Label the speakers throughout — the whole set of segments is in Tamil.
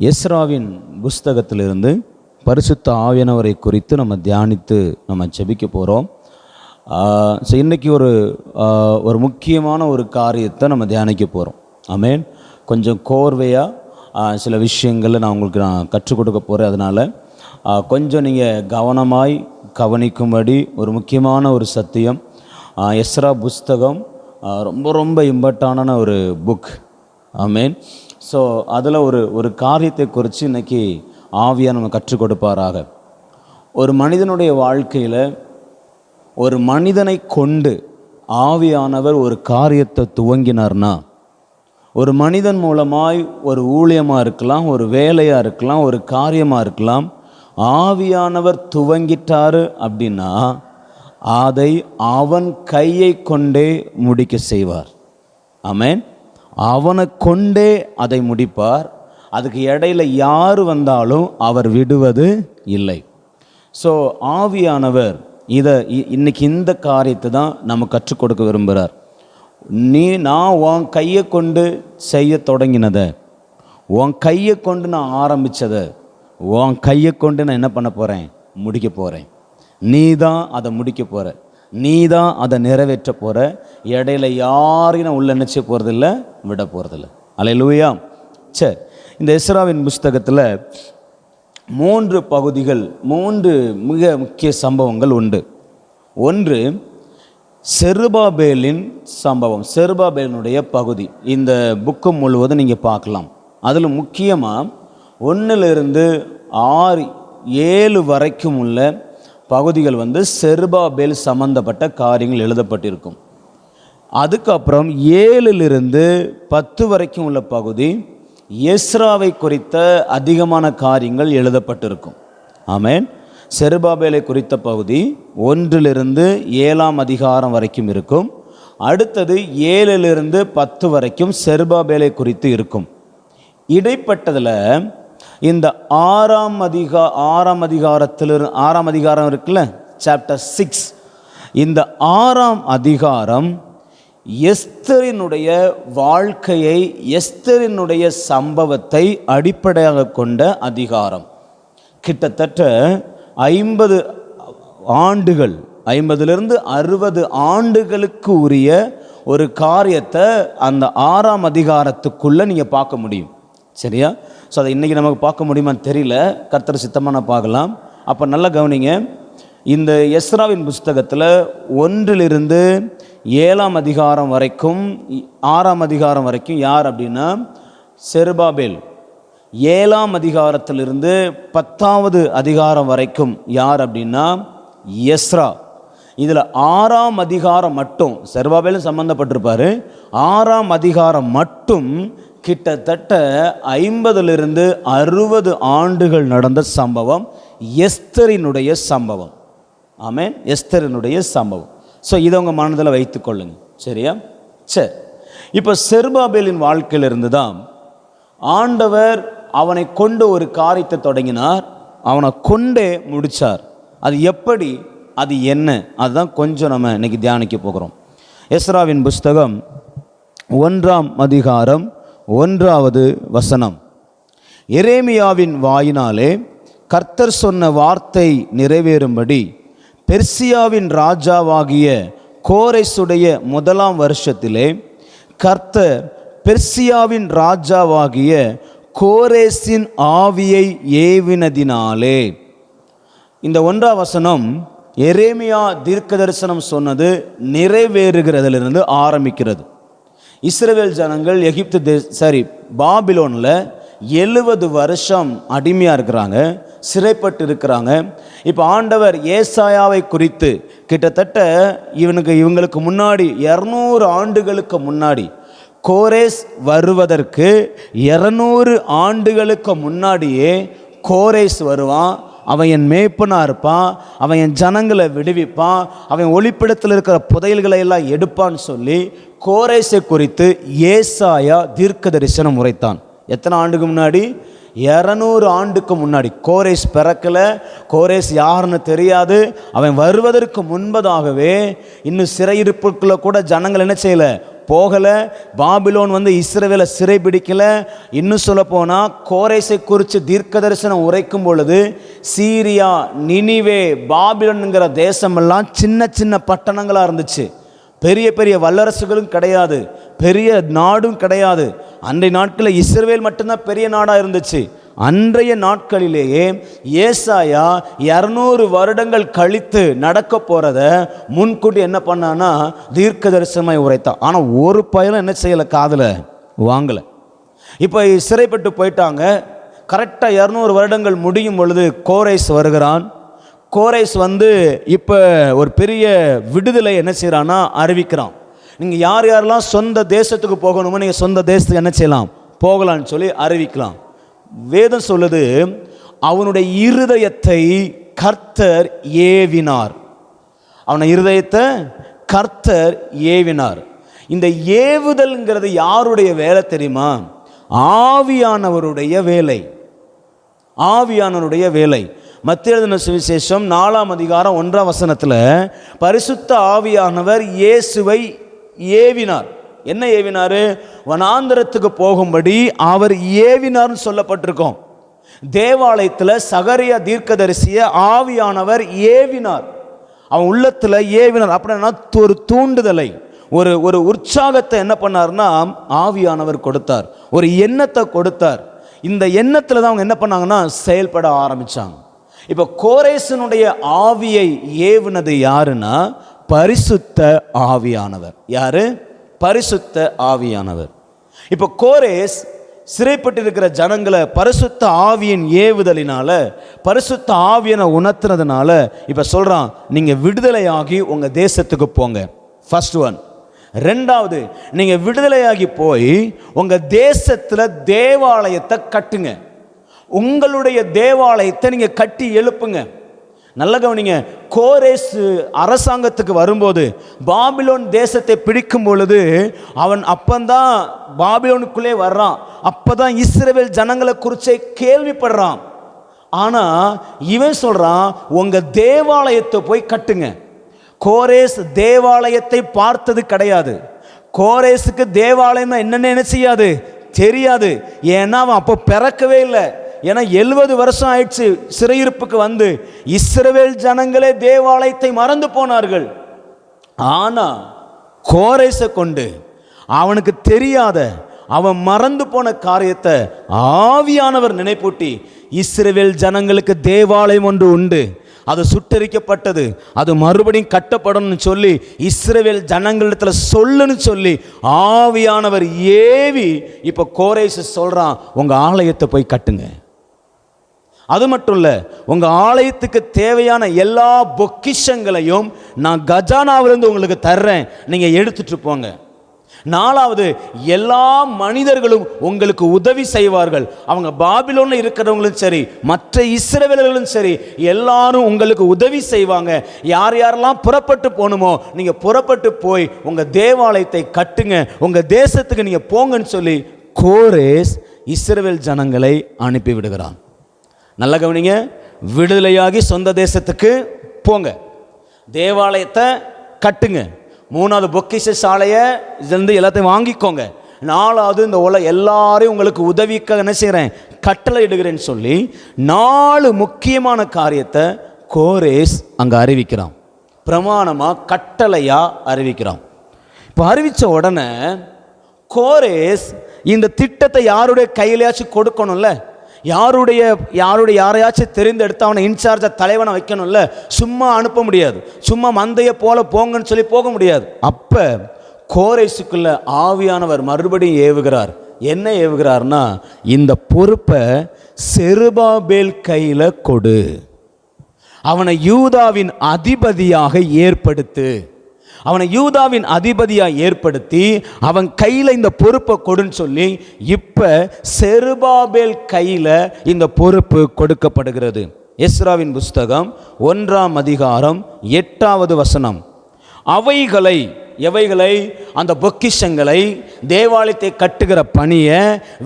Speaker 1: எஸ்ராவின் புஸ்தகத்திலிருந்து பரிசுத்த ஆவியானவரை குறித்து நம்ம தியானித்து நம்ம ஜெபிக்க போகிறோம். ஸோ இன்றைக்கி ஒரு முக்கியமான ஒரு காரியத்தை நம்ம தியானிக்க போகிறோம். ஆமென். கொஞ்சம் கோர்வையாக சில விஷயங்களை நான் கற்றுக் கொடுக்க போகிறேன். அதனால் கொஞ்சம் நீங்கள் கவனமாய் கவனிக்கும்படி ஒரு முக்கியமான ஒரு சத்தியம். எஸ்ரா புஸ்தகம் ரொம்ப ரொம்ப இம்பார்ட்டண்டான ஒரு புக். ஆமென். ஸோ அதில் ஒரு காரியத்தை குறித்து இன்றைக்கி ஆவியாக நம்ம கற்றுக் கொடுப்பாராக. ஒரு மனிதனுடைய வாழ்க்கையில் ஒரு மனிதனை கொண்டு ஆவியானவர் ஒரு காரியத்தை துவங்கினார்னா, ஒரு மனிதன் மூலமாய் ஒரு ஊழியமாக இருக்கலாம், ஒரு வேலையாக இருக்கலாம், ஒரு காரியமாக இருக்கலாம், ஆவியானவர் துவங்கிட்டாரு அப்படின்னா அதை அவன் கையை கொண்டே முடிக்க செய்வார். ஆமென். அவனை கொண்டே அதை முடிப்பார். அதுக்கு இடையில் யார் வந்தாலும் அவர் விடுவது இல்லை. ஸோ ஆவியானவர் இன்னைக்கு இந்த காரியத்தை தான் நம்ம கற்றுக் கொடுக்க விரும்புகிறார். நான் உன் கையை கொண்டு செய்ய தொடங்கினதை, உன் கையை கொண்டு நான் ஆரம்பித்ததை, உன் கையை கொண்டு நான் என்ன பண்ண போகிறேன்? முடிக்க போகிறேன். நீ தான் அதை முடிக்க போகிற, நீ தான் அதை நிறைவேற்ற போகிற. இடையில யாரையும் நான் உள்ள நினச்ச போகிறதில்ல, விட போகிறதில்ல. அல்லேலூயா. சரி, இந்த எஸ்ராவின் புஸ்தகத்தில் 3 பகுதிகள், 3 மிக முக்கிய சம்பவங்கள் உண்டு. ஒன்று செருபாபேலின் சம்பவம், செருபாபேலினுடைய பகுதி. இந்த புக்கு முழுவதும் நீங்கள் பார்க்கலாம். அதில் முக்கியமாக 1 6 7 வரைக்கும் உள்ள பகுதிகள் செருபாபேல் சம்பந்தப்பட்ட காரியங்கள் எழுதப்பட்டிருக்கும். அதுக்கப்புறம் 7 10 வரைக்கும் உள்ள பகுதி எஸ்ராவை குறித்த அதிகமான காரியங்கள் எழுதப்பட்டிருக்கும். ஆமென். செருபாபேலை குறித்த பகுதி 1 7 அதிகாரம் வரைக்கும் இருக்கும். அடுத்தது 7 10 வரைக்கும் செருபாபேலை குறித்து இருக்கும். இடைப்பட்டதில் இந்த 6ஆம் அதிகாரம் இருக்குல்ல, சாப்டர் 6, இந்த 6ஆம் அதிகாரம் எஸ்தரினுடைய வாழ்க்கையை, எஸ்தரினுடைய சம்பவத்தை அடிப்படையாக கொண்ட அதிகாரம். கிட்டத்தட்ட 50 ஆண்டுகள், 50 60 ஆண்டுகளுக்கு உரிய ஒரு காரியத்தை அந்த 6ஆம் அதிகாரத்துக்குள்ளே நீங்கள் பார்க்க முடியும். சரியா? ஸோ அதை இன்றைக்கி நமக்கு பார்க்க முடியுமான்னு தெரியல, கர்த்தர் சித்தமான பார்க்கலாம். அப்போ நல்லா கவனிங்க. இந்த எஸ்ராவின் புஸ்தகத்தில் 1 7 அதிகாரம் வரைக்கும், 6ஆம் அதிகாரம் வரைக்கும் யார் அப்படின்னா செருபாபேல். 7ஆம் அதிகாரத்திலிருந்து 10வது அதிகாரம் வரைக்கும் யார் அப்படின்னா எஸ்ரா. இதில் 6ஆம் அதிகாரம் மட்டும், செருபாபேலும் சம்பந்தப்பட்டிருப்பார், 6ஆம் அதிகாரம் மட்டும் கிட்டத்தட்ட 50 60 ஆண்டுகள் நடந்த சம்பவம், எஸ்தரினுடைய சம்பவம். ஆமென். எஸ்தரினுடைய சம்பவம். ஸோ இதை உங்கள் மனதில் வைத்துக்கொள்ளுங்க. சரியா? சரி, இப்போ செருபாபேலின் வாழ்க்கையிலிருந்து தான் ஆண்டவர் அவனை கொண்டு ஒரு காரியத்தை தொடங்கினார், அவனை கொண்டே முடித்தார். அது எப்படி, அது என்ன, அதுதான் கொஞ்சம் நம்ம இன்னைக்கு தியானிக்க போகிறோம். எஸ்ராவின் புஸ்தகம் 1ஆம் அதிகாரம் 1வது வசனம். எரேமியாவின் வாயினாலே கர்த்தர் சொன்ன வார்த்தை நிறைவேறும்படி பெர்சியாவின் ராஜாவாகிய கோரேசுடைய 1ஆம் வருஷத்திலே கர்த்தர் பெர்சியாவின் ராஜாவாகிய கோரேசின் ஆவியை ஏவினதினாலே. இந்த 1ஆம் வசனம் எரேமியா தீர்க்க தரிசனம் சொன்னது நிறைவேறுகிறதிலிருந்து ஆரம்பிக்கிறது. இஸ்ரவேல் ஜனங்கள் பாபிலோனில் 70 வருஷம் அடிமையாக இருக்கிறாங்க, சிறைப்பட்டு இருக்கிறாங்க. இப்போ ஆண்டவர் ஏசாயாவை குறித்து கிட்டத்தட்ட இவங்களுக்கு முன்னாடி 200 ஆண்டுகளுக்கு முன்னாடி, கோரேஸ் வருவதற்கு 200 ஆண்டுகளுக்கு முன்னாடியே கோரேஸ் வருவான். அவன் என் மேய்ப்பனாக இருப்பான், அவன் என் ஜனங்களை விடுவிப்பான், அவன் ஒளிப்பிடத்தில் இருக்கிற புதையல்களை எல்லாம் எடுப்பான்னு சொல்லி கோரேஸை குறித்து ஏசாயா தீர்க்க தரிசனம் உரைத்தான். எத்தனை ஆண்டுக்கு முன்னாடி? 200 ஆண்டுக்கு முன்னாடி. கோரேஸ் பிறக்கலை, கோரேஸ் யாருன்னு தெரியாது. அவன் வருவதற்கு முன்பதாகவே இன்னும் சிறையிருப்புக்குள்ள கூட ஜனங்கள் என்ன செய்யலை, போகலை. பாபிலோன் வந்து இஸ்ரவேலை சிறைபிடிக்கலை. இன்னும் சொல்ல போனால் கோரேசை குறித்து தீர்க்க தரிசனம் உரைக்கும் பொழுது சீரியா, நினிவே, பாபிலோனுங்கிற தேசமெல்லாம் சின்ன சின்ன பட்டணங்களாக இருந்துச்சு. பெரிய பெரிய வல்லரசுகளும் கிடையாது, பெரிய நாடும் கிடையாது. அன்றைய நாட்களில் இஸ்ரவேல் மட்டும்தான் பெரிய நாடாக இருந்துச்சு. அன்றைய நாட்களிலேயே ஏசாயா 200 வருடங்கள் கழித்து நடக்க போகிறத முன்கூட்டி என்ன பண்ணான்னா தீர்க்க தரிசனமாய் உரைத்தான். ஆனால் ஒரு பயலும் என்ன செய்யலை, காதில் வாங்கலை. இப்போ சிறைப்பட்டு போயிட்டாங்க. கரெக்டாக 200 வருடங்கள் முடியும் பொழுது கோரேஸ் வருகிறான். கோரேஸ் வந்து இப்போ ஒரு பெரிய விடுதலை என்ன செய்கிறான்னா அறிவிக்கிறான். நீங்கள் யார் யாரெல்லாம் சொந்த தேசத்துக்கு போகணுமோ நீங்கள் சொந்த தேசத்துக்கு என்ன செய்யலாம், போகலான்னு சொல்லி அறிவிக்கலாம். வேதம் சொல்லுது, அவனுடைய இருதயத்தை கர்த்தர் ஏவினார். அவன இருதயத்தை கர்த்தர் ஏவினார். இந்த ஏவுதல்ங்கிறது யாருடைய வேலை தெரியுமா? ஆவியானவருடைய வேலை. ஆவியானவருடைய வேலை. மத்தேயு எழுதின சுவிசேஷம் 4ஆம் அதிகாரம் 1ஆம் வசனத்தில் பரிசுத்த ஆவியானவர் இயேசுவை ஏவினார். என்ன ஏவினார்? வனாந்தரத்துக்கு போகும்படி அவர் ஏவினார்னு சொல்லப்பட்டிருக்கோம். தேவாலயத்தில் சகரியா தீர்க்கதரிசியை ஆவியானவர் ஏவினார். அவன் உள்ளத்தில் ஏவினார். அப்படின்னா ஒரு தூண்டுதலை, ஒரு உற்சாகத்தை என்ன பண்ணார்னா ஆவியானவர் கொடுத்தார். ஒரு எண்ணத்தை கொடுத்தார். இந்த எண்ணத்தில் தான் அவங்க என்ன பண்ணாங்கன்னா செயல்பட ஆரம்பித்தாங்க. இப்போ கோரேசனுடைய ஆவியை ஏவினது யாருன்னா பரிசுத்த ஆவியானவர். யாரு? பரிசுத்த ஆவியானவர். இப்போ கோரேஸ் சிறைப்பட்டிருக்கிற ஜனங்களை பரிசுத்த ஆவியின் ஏவுதலினால, பரிசுத்த ஆவியனை உணர்த்துறதுனால இப்போ சொல்கிறான், நீங்கள் விடுதலையாகி உங்கள் தேசத்துக்கு போங்க. First one. ரெண்டாவது, நீங்கள் விடுதலையாகி போய் உங்கள் தேசத்தில் தேவாலயத்தை கட்டுங்க. உங்களுடைய தேவாலயத்தை நீங்கள் கட்டி எழுப்புங்க. நல்ல கவனிங்க. கோரேஸ் அரசாங்கத்துக்கு வரும்போது பாபிலோன் தேசத்தை பிடிக்கும் பொழுது அவன் அப்பந்தான் பாபிலோனுக்குள்ளே வர்றான். அப்பதான் இஸ்ரவேல் ஜனங்களை குறிச்சே கேள்விப்படுறான். ஆனால் இவன் சொல்கிறான், உங்கள் தேவாலயத்தை போய் கட்டுங்க. கோரேஸ் தேவாலயத்தை பார்த்தது கிடையாது. கோரேஸுக்கு தேவாலயம் என்னென்ன என்ன செய்யாது, தெரியாது. ஏன்னா அவன் அப்போ பிறக்கவே இல்லை. ஏன்னா 70 வருஷம் ஆயிடுச்சு சிறையிருப்புக்கு வந்து. இஸ்ரவேல் ஜனங்களே தேவாலயத்தை மறந்து போனார்கள். ஆனால் கோரேசை கொண்டு அவனுக்கு தெரியாத, அவன் மறந்து போன காரியத்தை ஆவியானவர் நினைப்பூட்டி, இஸ்ரவேல் ஜனங்களுக்கு தேவாலயம் ஒன்று உண்டு, அது சுட்டரிக்கப்பட்டது, அது மறுபடியும் கட்டப்படணும்னு சொல்லி இஸ்ரவேல் ஜனங்களிடத்தில் சொல்லுன்னு சொல்லி ஆவியானவர் ஏவி இப்போ கோரேஸ் சொல்கிறான், உங்கள் ஆலயத்தை போய் கட்டுங்க. அது மட்டும் இல்லை, உங்கள் ஆலயத்துக்கு தேவையான எல்லா பொக்கிஷங்களையும் நான் கஜானாவிலிருந்து உங்களுக்கு தர்றேன், நீங்கள் எடுத்துட்டு போங்க. நாலாவது, எல்லா மனிதர்களும் உங்களுக்கு உதவி செய்வார்கள். அவங்க பாபிலோனில் இருக்கிறவங்களும் சரி, மற்ற இஸ்ரவேலர்களும் சரி, எல்லாரும் உங்களுக்கு உதவி செய்வாங்க. யார் யாரெல்லாம் புறப்பட்டு போகணுமோ நீங்கள் புறப்பட்டு போய் உங்கள் தேவாலயத்தை கட்டுங்க, உங்கள் தேசத்துக்கு நீங்கள் போங்கன்னு சொல்லி கோரேஸ் இஸ்ரவேல் ஜனங்களை அனுப்பி விடுகிறான். நல்ல கவனிங்க. விடுதலையாகி சொந்த தேசத்துக்கு போங்க, தேவாலயத்தை கட்டுங்க. மூணாவது, பொக்கிஷ சாலையை இருந்து எல்லாத்தையும் வாங்கிக்கோங்க. நாலாவது, இந்த எல்லாரையும் உங்களுக்கு உதவிக்க என்ன செய்கிறேன், கட்டளை இடுகிறேன்னு சொல்லி 4 முக்கியமான காரியத்தை கோரேஸ் அங்கே அறிவிக்கிறான். பிரமாணமாக கட்டளையாக அறிவிக்கிறான். இப்போ அறிவித்த உடனே கோரேஸ் இந்த திட்டத்தை யாருடைய கையிலையாச்சும் கொடுக்கணும்ல, யாரையாச்சும் தெரிந்தெடுத்து அவனை இன்சார்ஜாக தலைவனை வைக்கணும்ல. சும்மா அனுப்ப முடியாது, சும்மா மந்தையை போல போங்கன்னு சொல்லி போக முடியாது. அப்போ கோரேசுக்குள்ள ஆவியானவர் மறுபடியும் ஏவுகிறார். என்ன ஏவுகிறார்னா, இந்த பொறுப்பை செருபாபேல் கையில் கொடு, அவனை யூதாவின் அதிபதியாக ஏற்படுத்து, அவனை யூதாவின் அதிபதியாக ஏற்படுத்தி அவன் கையில் இந்த பொறுப்பை கொடுன்னு சொல்லி இப்போ செருபாபேல் கையில் இந்த பொறுப்பு கொடுக்கப்படுகிறது. எஸ்ராவின் புஸ்தகம் 1ஆம் அதிகாரம் 8வது வசனம். எவைகளை அந்த பொக்கிஷங்களை, தேவாலயத்தை கட்டுகிற பணியை,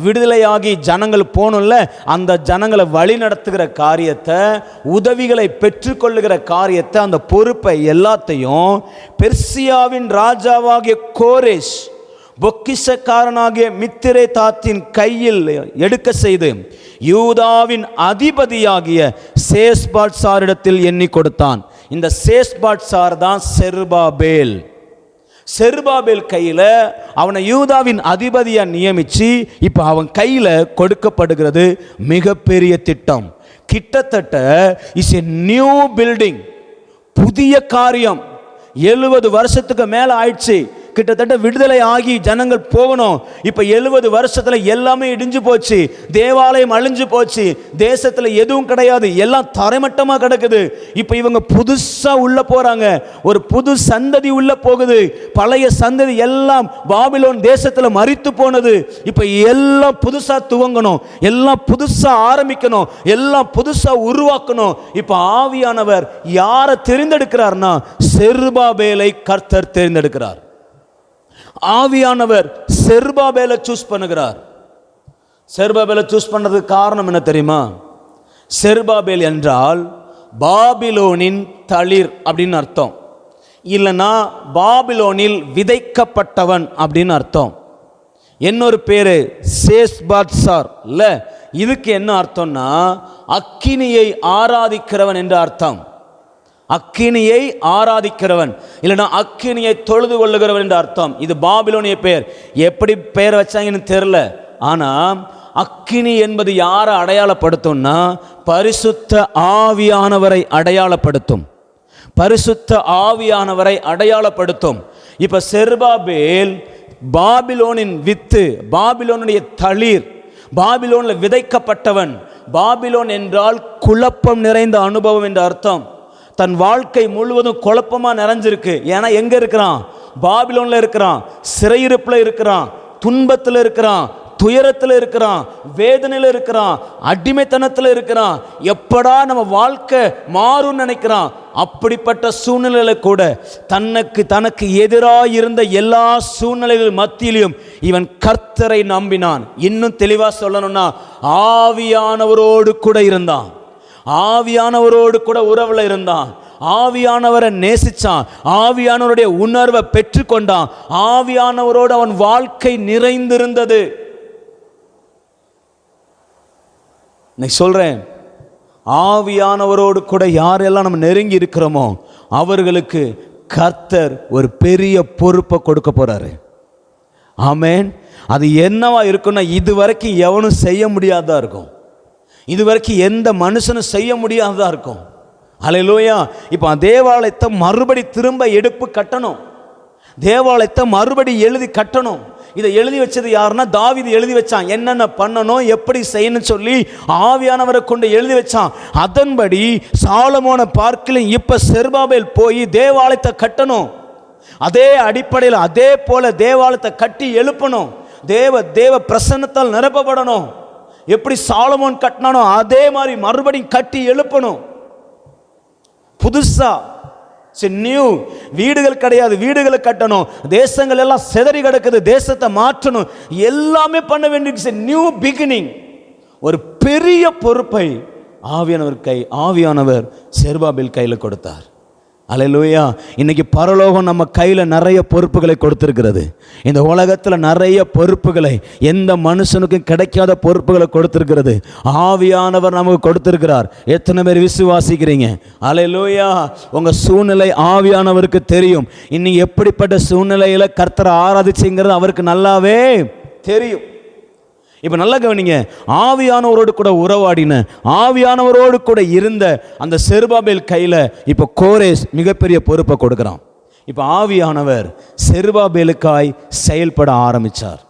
Speaker 1: விடுதலையாகி ஜனங்கள் போகணும்ல அந்த ஜனங்களை வழி நடத்துகிற காரியத்தை, உதவிகளை பெற்றுக்கொள்ளுகிற காரியத்தை, அந்த பொறுப்பை எல்லாத்தையும் பெர்சியாவின் ராஜாவாகிய கோரேஸ் பொக்கிஷக்காரனாகிய மித்திரேதாத்தின் கையில் எடுக்க செய்து யூதாவின் அதிபதியாகிய சேஸ்பாட்சாரிடத்தில் எண்ணி கொடுத்தான். இந்த சேஸ்பாட்சார் தான் செருபாபேல். செருபாபேல் கையில் அவனை யூதாவின் அதிபதியா நியமிச்சு இப்போ அவன் கையில் கொடுக்கப்படுகிறது மிகப்பெரிய திட்டம். கிட்டத்தட்ட இஸ் எ நியூ பில்டிங், புதிய காரியம். 70 வருஷத்துக்கு மேலே ஆயிடுச்சு, கிட்டத்தட்ட விடுதலை ஆகி ஜனங்கள் போகணும். இப்போ 70 வருஷத்துல எல்லாமே இடிஞ்சு போச்சு, தேவாலயம் அழிஞ்சு போச்சு, தேசத்துல எதுவும் கிடையாது, எல்லாம் தரைமட்டமா கிடக்குது. இப்போ இவங்க புதுசா உள்ள போறாங்க, ஒரு புது சந்ததி உள்ள போகுது. பழைய சந்ததி எல்லாம் பாபிலோன் தேசத்துல மரித்து போனது. இப்போ எல்லாம் புதுசா துவங்கணும், எல்லாம் புதுசா ஆரம்பிக்கணும், எல்லாம் புதுசா உருவாக்கணும். இப்போ ஆவியானவர் யாரை தெரிந்தெடுக்கிறார்னா செருபாபேலை கர்த்தர் தெரிந்தெடுக்கிறார். ஆவியானவர் செருபாபேலை சூஸ் பண்ணுகிறார். செருபாபேலை சூஸ் பண்ணதுக்கு காரணம் என்ன தெரியுமா? செருபாபேல் என்றால் பாபிலோனின் தளிர் அப்படின்னு அர்த்தம், இல்லைன்னா பாபிலோனில் விதைக்கப்பட்டவன் அப்படின்னு அர்த்தம். இன்னொரு பேரு சேஸ்பாத்சார் இல்ல, இதுக்கு என்ன அர்த்தம்னா அக்கினியை ஆராதிக்கிறவன் என்று அர்த்தம். அக்கினியை ஆராதிக்கிறவன், இல்லைன்னா அக்கினியை தொழுது கொள்ளுகிறவன் என்று அர்த்தம். இது பாபிலோனிய பெயர். எப்படி பெயர் வச்சாங்கன்னு தெரியல, ஆனால் அக்கினி என்பது யாரை அடையாளப்படுத்தும்னா பரிசுத்த ஆவியானவரை அடையாளப்படுத்தும். பரிசுத்த ஆவியானவரை அடையாளப்படுத்தும். இப்போ செருபாபேல் பாபிலோனின் வித்து, பாபிலோனுடைய தளிர், பாபிலோனில் விதைக்கப்பட்டவன். பாபிலோன் என்றால் குழப்பம் நிறைந்த அனுபவம் என்ற அர்த்தம். தன் வாழ்க்கை முழுவதும் குழப்பமாக நிறைஞ்சிருக்கு. ஏன்னா எங்கே இருக்கிறான்? பாபிலோனில் இருக்கிறான், சிறையிருப்பில் இருக்கிறான், துன்பத்தில் இருக்கிறான், துயரத்தில் இருக்கிறான், வேதனையில் இருக்கிறான், அடிமைத்தனத்தில் இருக்கிறான். எப்படா நம்ம வாழ்க்கை மாறும்னு நினைக்கிறான். அப்படிப்பட்ட சூழ்நிலையில கூட தனக்கு எதிராக இருந்த எல்லா சூழ்நிலைகள் மத்தியிலும் இவன் கர்த்தரை நம்பினான். இன்னும் தெளிவாக சொல்லணும்னா ஆவியானவரோடு கூட இருந்தான், ஆவியானவரோடு கூட உறவுல இருந்தான், ஆவியானவரை நேசிச்சான், ஆவியானவருடைய உணர்வை பெற்றுக்கொண்டான், ஆவியானவரோடு அவன் வாழ்க்கை நிறைந்திருந்தது. நான் சொல்றேன், ஆவியானவரோடு கூட யாரெல்லாம் நம்ம நெருங்கி இருக்கிறோமோ அவர்களுக்கு கர்த்தர் ஒரு பெரிய பொறுப்பை கொடுக்க போறாரு. ஆமென். அது என்னவா இருக்குன்னா இதுவரைக்கும் எவனும் செய்ய முடியாததா இருக்கும், இதுவரைக்கும் எந்த மனுஷனும் செய்ய முடியாததா இருக்கும். அல்லேலூயா. இப்போ தேவாலயத்தை மறுபடி திரும்ப எடுப்பு கட்டணும், தேவாலயத்தை மறுபடி எழுதி கட்டணும். இதை எழுதி வச்சது யாருன்னா தாவீது எழுதி வச்சான். என்னென்ன பண்ணணும், எப்படி செய்யணும்னு சொல்லி ஆவியானவரை கொண்டு எழுதி வச்சான். அதன்படி சாலமோனை பார்க்கலும் இப்ப செருபாபேல் போய் தேவாலயத்தை கட்டணும். அதே அடிப்படையில் அதே போல தேவாலயத்தை கட்டி எழுப்பணும். தேவ பிரசன்னத்தால் நிரப்பப்படணும். எப்படி சாலமோன் கட்டினானோ அதே மாதிரி மறுபடியும் கட்டி எழுப்பணும். புதுசா நியூ வீடுகள் கிடையாது, வீடுகளை கட்டணும். தேசங்கள் எல்லாம் சிதறி கிடக்குது, தேசத்தை மாற்றணும். எல்லாமே பண்ண வேண்டிய நியூ பிகினிங். ஒரு பெரிய பொறுப்பை ஆவியானவர் செருபாபேல் கையில் கொடுத்தார். அல்லேலூயா. இன்னைக்கு பரலோகம் நம்ம கையில் நிறைய பொறுப்புகளை கொடுத்திருக்கிறது. இந்த உலகத்தில் நிறைய பொறுப்புகளை, எந்த மனுஷனுக்கும் கிடைக்காத பொறுப்புகளை கொடுத்திருக்கிறது. ஆவியானவர் நமக்கு கொடுத்திருக்கிறார். எத்தனை பேர் விசுவாசிக்கிறீங்க? அல்லேலூயா. உங்க சூழ்நிலை ஆவியானவருக்கு தெரியும். இன்னைக்கு எப்படிப்பட்ட சூழ்நிலையில கர்த்தரை ஆராதிச்சுங்கிறது அவருக்கு நல்லாவே தெரியும். இப்போ நல்லா கவனிங்க, ஆவியானவரோடு கூட உறவாடின, ஆவியானவரோடு கூட இருந்த அந்த செருபாபேல் கையில் இப்போ கோரேஸ் மிகப்பெரிய பொறுப்பை கொடுக்குறான். இப்போ ஆவியானவர் செருபாபேலுக்காய் செயல்பட ஆரம்பித்தார்.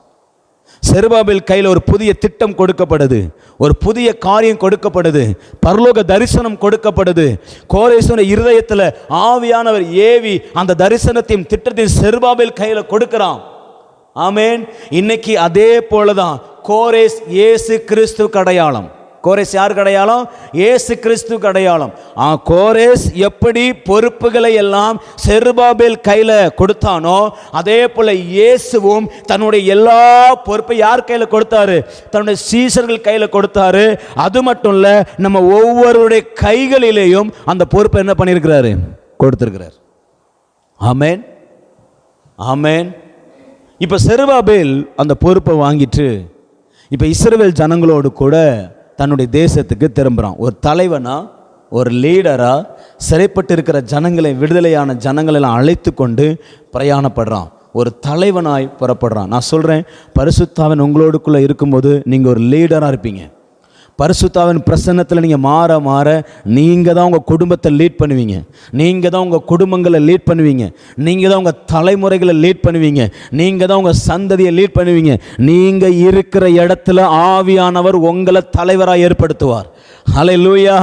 Speaker 1: செருபாபேல் கையில் ஒரு புதிய திட்டம் கொடுக்கப்படுது, ஒரு புதிய காரியம் கொடுக்கப்படுது, பரலோக தரிசனம் கொடுக்கப்படுது. கோரேசுடைய இருதயத்தில் ஆவியானவர் ஏவி அந்த தரிசனத்தையும் திட்டத்தையும் செருபாபேல் கையில் கொடுக்கிறான். ஆமென். இன்னைக்கு அதே போலதான் கோரேஸ் இயேசு கிறிஸ்துவுக்கு அடையாளம். கோரேஸ் யாருக்கு அடையாளம்? இயேசு கிறிஸ்துவுக்கு அடையாளம். கோரேஸ் எப்படி பொறுப்புகளை எல்லாம் செருபாபேல் கையில் கொடுத்தானோ அதே போல இயேசுவும் தன்னுடைய எல்லா பொறுப்பை யார் கையில் கொடுத்தாரு? தன்னுடைய சீஷர்கள் கையில் கொடுத்தாரு. அது மட்டும் இல்ல, நம்ம ஒவ்வொருடைய கைகளிலேயும் அந்த பொறுப்பை என்ன பண்ணியிருக்கிறாரு? கொடுத்திருக்கிறார். ஆமென், ஆமென். இப்போ செருபாபேல் அந்த பொறுப்பை வாங்கிட்டு இப்போ இஸ்ரவேல் ஜனங்களோடு கூட தன்னுடைய தேசத்துக்கு திரும்புகிறான். ஒரு தலைவனா, ஒரு லீடரா சிறைப்பட்டு இருக்கிற ஜனங்களை, விடுதலையான ஜனங்களெல்லாம் அழைத்து கொண்டு பிரயாணப்படுறான். ஒரு தலைவனாய் புறப்படுறான். நான் சொல்கிறேன், பரிசுத்தாவின் உங்களோடுக்குள்ளே இருக்கும்போது நீங்கள் ஒரு லீடராக இருப்பீங்க. பரிசுத்தாவின் பிரசன்னத்தில் நீங்கள் மாற மாற நீங்கள் தான் உங்கள் குடும்பத்தை லீட் பண்ணுவீங்க. நீங்கள் தான் உங்கள் குடும்பங்களை லீட் பண்ணுவீங்க. நீங்கள் தான் உங்கள் தலைமுறைகளை லீட் பண்ணுவீங்க. நீங்கள் தான் உங்கள் சந்ததியை லீட் பண்ணுவீங்க. நீங்கள் இருக்கிற இடத்துல ஆவியானவர் உங்களை தலைவராக ஏற்படுத்துவார். ஹல்லேலூயா.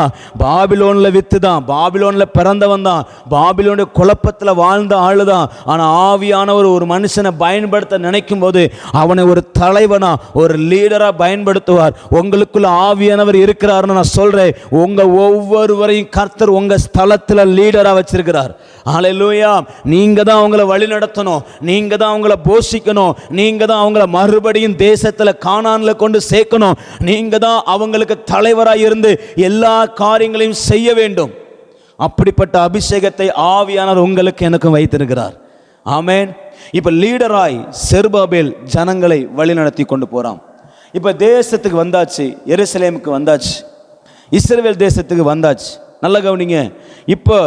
Speaker 1: பாபிலோனில் வித்து தான், பாபிலோனில் பிறந்தவன் தான், பாபிலோனுடைய குழப்பத்தில் வாழ்ந்த ஆளு தான். ஆனால் ஆவியானவர் ஒரு மனுஷனை பயன்படுத்த நினைக்கும் போது அவனை ஒரு தலைவனா, ஒரு லீடராக பயன்படுத்துவார். உங்களுக்குள்ள ஆவியானவர் இருக்கிறார்னு நான் சொல்கிறேன். உங்கள் ஒவ்வொருவரையும் கர்த்தர் உங்கள் ஸ்தலத்தில் லீடராக வச்சிருக்கிறார். ஹல்லேலூயா. நீங்கள் தான் அவங்கள வழி நடத்தணும், நீங்கள் தான் அவங்கள போஷிக்கணும், நீங்கள் தான் அவங்கள மறுபடியும் தேசத்தில் கானானில் கொண்டு சேர்க்கணும், நீங்கள் தான் அவங்களுக்கு தலைவராக இருந்து எல்லா காரியங்களையும் செய்ய வேண்டும். அப்படிப்பட்ட அபிஷேகத்தை ஆவியானவர் உங்களுக்கு எனக்கும் வைத்திருக்கிறார். ஆமென். இப்ப லீடராய் செருபாபேல் ஜனங்களை வழி நடத்தி கொண்டு போறான். இப்ப தேசத்துக்கு வந்தாச்சு, எருசலேமுக்கு வந்தாச்சு, இஸ்ரவேல் தேசத்துக்கு வந்தாச்சு. நல்ல கவனிங்க. இப்போ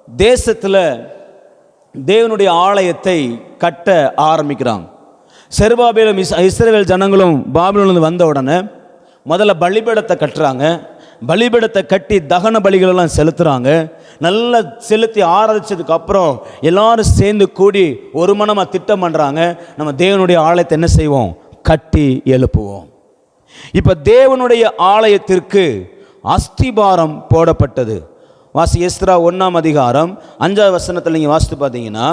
Speaker 1: தேசத்துல தேவனுடைய ஆலயத்தை கட்ட ஆரம்பிக்கிறாங்க. செருபாபேலும் இஸ்ரவேல் ஜனங்களும் பாபிலோனிலிருந்து வந்த உடனே முதல்ல பலிபீடத்தை கட்டுறாங்க. பலிபீடத்தை கட்டி தகன பலிகளெல்லாம் செலுத்துகிறாங்க. நல்லா செலுத்தி ஆராதிச்சதுக்கு அப்புறம் எல்லாரும் சேர்ந்து கூடி ஒரு மனமாக திட்டம் பண்ணுறாங்க, நம்ம தேவனுடைய ஆலயத்தை என்ன செய்வோம், கட்டி எழுப்புவோம். இப்போ தேவனுடைய ஆலயத்திற்கு அஸ்திபாரம் போடப்பட்டது. வாசி எஸ்ரா 1ஆம் அதிகாரம் 5ஆவது வசனத்தில் நீங்கள் வாசித்து பார்த்தீங்கன்னா,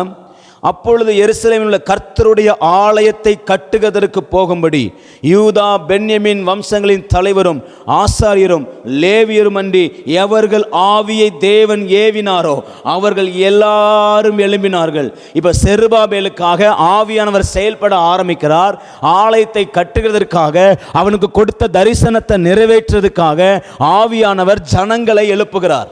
Speaker 1: அப்பொழுது எருசலேமில் உள்ள கர்த்தருடைய ஆலயத்தை கட்டுவதற்கு போகும்படி யூதா பென்யமீன் வம்சங்களின் தலைவரும் ஆசாரியரும் லேவியரும் அன்றி எவர்கள் ஆவியை தேவன் ஏவினாரோ அவர்கள் எல்லாரும் எழும்பினார்கள். இப்ப செருபாபேலுக்காக ஆவியானவர் செயல்பட ஆரம்பிக்கிறார். ஆலயத்தை கட்டுகிறதற்காக, அவனுக்கு கொடுத்த தரிசனத்தை நிறைவேற்றுவதற்காக ஆவியானவர் ஜனங்களை எழுப்புகிறார்.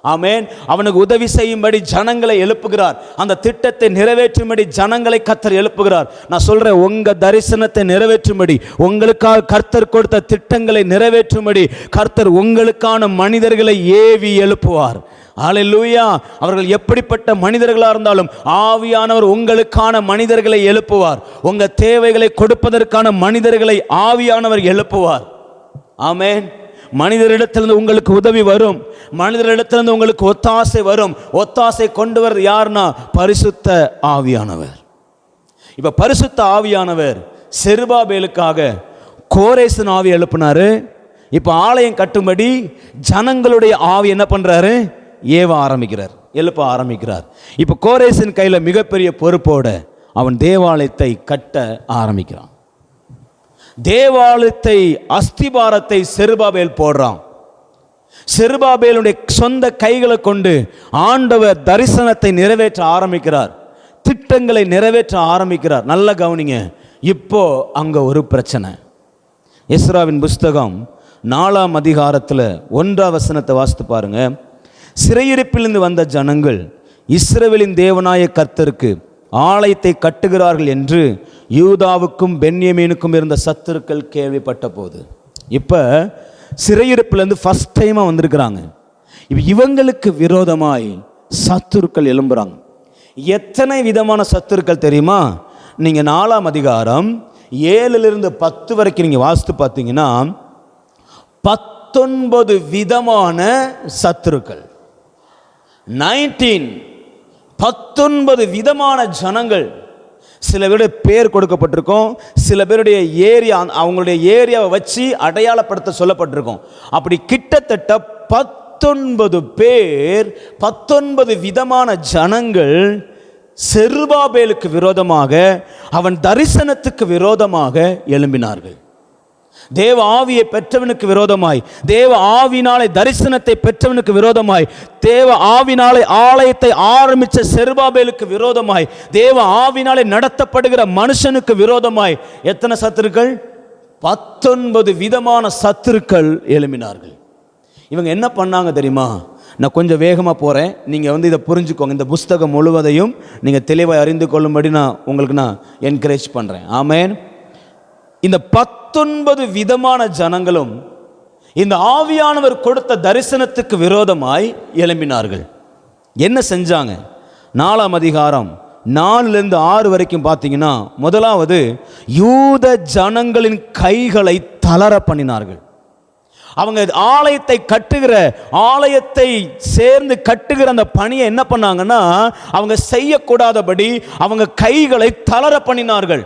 Speaker 1: ஆமென். அவனுக்கு உதவி செய்யும்படி ஜனங்களை எழுப்புகிறார். அந்த திட்டத்தை நிறைவேற்றும்படி ஜனங்களை கர்த்தர் எழுப்புகிறார். நான் சொல்றேன், உங்க தரிசனத்தை நிறைவேற்றும்படி, உங்களுக்காக கர்த்தர் கொடுத்த திட்டங்களை நிறைவேற்றும்படி கர்த்தர் உங்களுக்கான மனிதர்களை ஏவி எழுப்புவார். ஹல்லேலூயா. அவர்கள் எப்படிப்பட்ட மனிதர்களாக இருந்தாலும் ஆவியானவர் உங்களுக்கான மனிதர்களை எழுப்புவார். உங்க தேவைகளை கொடுப்பதற்கான மனிதர்களை ஆவியானவர் எழுப்புவார். ஆமென். மனிதரிடத்திலிருந்து உங்களுக்கு உதவி வரும், மனிதரிடத்திலிருந்து உங்களுக்கு ஒத்தாசை வரும். ஒத்தாசை கொண்டு வர யார்னா பரிசுத்த ஆவியானவர். இப்ப பரிசுத்த ஆவியானவர் செருபாபேலுக்காக கோரேசின் ஆவி எழுப்பினாரு. இப்ப ஆலயம் கட்டும்படி ஜனங்களுடைய ஆவி என்ன பண்றாரு, ஏவ ஆரம்பிக்கிறார், எழுப்ப ஆரம்பிக்கிறார். இப்ப கோரேசின் கையில மிகப்பெரிய பொறுப்போட அவன் தேவாலயத்தை கட்ட ஆரம்பிக்கிறான். தேவாலயத்தை அஸ்திபாரத்தை செருபாபேல் போடுறான். செருபாபேலுடைய சொந்த கைகளை கொண்டு ஆண்டவர் தரிசனத்தை நிறைவேற்ற ஆரம்பிக்கிறார், திட்டங்களை நிறைவேற்ற ஆரம்பிக்கிறார். நல்ல கவனிங்க. இப்போ அங்க ஒரு பிரச்சனை. எஸ்ராவின் புஸ்தகம் 4ஆம் அதிகாரத்தில் 1ஆம் வசனத்தை வாசித்து பாருங்க. சிறையிருப்பிலிருந்து வந்த ஜனங்கள் இஸ்ரவேலின் தேவனாய கர்த்தருக்கு ஆலயத்தை கட்டுகிறார்கள் என்று யூதாவுக்கும் பென்யமீனுக்கும் இருந்த சத்துருக்கள் கேள்விப்பட்ட போது, இப்போ சிறையிருப்பிலேருந்து ஃபர்ஸ்ட் டைமாக வந்திருக்கிறாங்க. இப்போ இவங்களுக்கு விரோதமாய் சத்துருக்கள் எழும்புறாங்க. எத்தனை விதமான சத்துருக்கள் தெரியுமா? நீங்கள் 4ஆம் அதிகாரம் 7லிருந்து 10 வரைக்கும் நீங்கள் வாசித்து பார்த்தீங்கன்னா 19 விதமான சத்துருக்கள். 19 விதமான ஜனங்கள். சில பேருடைய பேர் கொடுக்கப்பட்டிருக்கும், சில பேருடைய ஏரியா, அவங்களுடைய ஏரியாவை வச்சு அடையாளப்படுத்த சொல்லப்பட்டிருக்கும். அப்படி கிட்டத்தட்ட 19 பேர், 19 விதமான ஜனங்கள் செருபாபேலுக்கு விரோதமாக, அவன் தரிசனத்துக்கு விரோதமாக எழும்பினார்கள். தேவ ஆவியை பெற்றவனுக்கு விரோதமாய், தேவ ஆவினாலே தரிசனத்தை பெற்றவனுக்கு விரோதமாய், தேவ ஆவினாலே ஆலயத்தை ஆரம்பித்த செருபாபேலுக்கு விரோதமாய், தேவ ஆவினாலே நடத்தப்படுகிற மனுஷனுக்கு விரோதமாய் எத்தனை சத்துருக்கள்? 19 விதமான சத்துருக்கள் எழும்பினார்கள். இவங்க என்ன பண்ணாங்க தெரியுமா? நான் கொஞ்சம் வேகமாக போகிறேன், நீங்கள் இதை புரிஞ்சுக்கோங்க. இந்த புஸ்தகம் முழுவதையும் நீங்கள் தெளிவாக அறிந்து கொள்ளும்படி நான் என்கரேஜ் பண்ணுறேன். ஆமேன். இந்த 19 விதமான ஜனங்களும் இந்த ஆவியானவர் கொடுத்த தரிசனத்துக்கு விரோதமாய் எழும்பினார்கள். என்ன செஞ்சாங்க? 4ஆம் அதிகாரம் 4லேருந்து 6 வரைக்கும் பார்த்தீங்கன்னா, முதலாவது யூத ஜனங்களின் கைகளை தளர பண்ணினார்கள். அவங்க ஆலயத்தை சேர்ந்து கட்டுகிற அந்த பணியை என்ன பண்ணாங்கன்னா, அவங்க செய்யக்கூடாதபடி அவங்க கைகளை தளர பண்ணினார்கள்.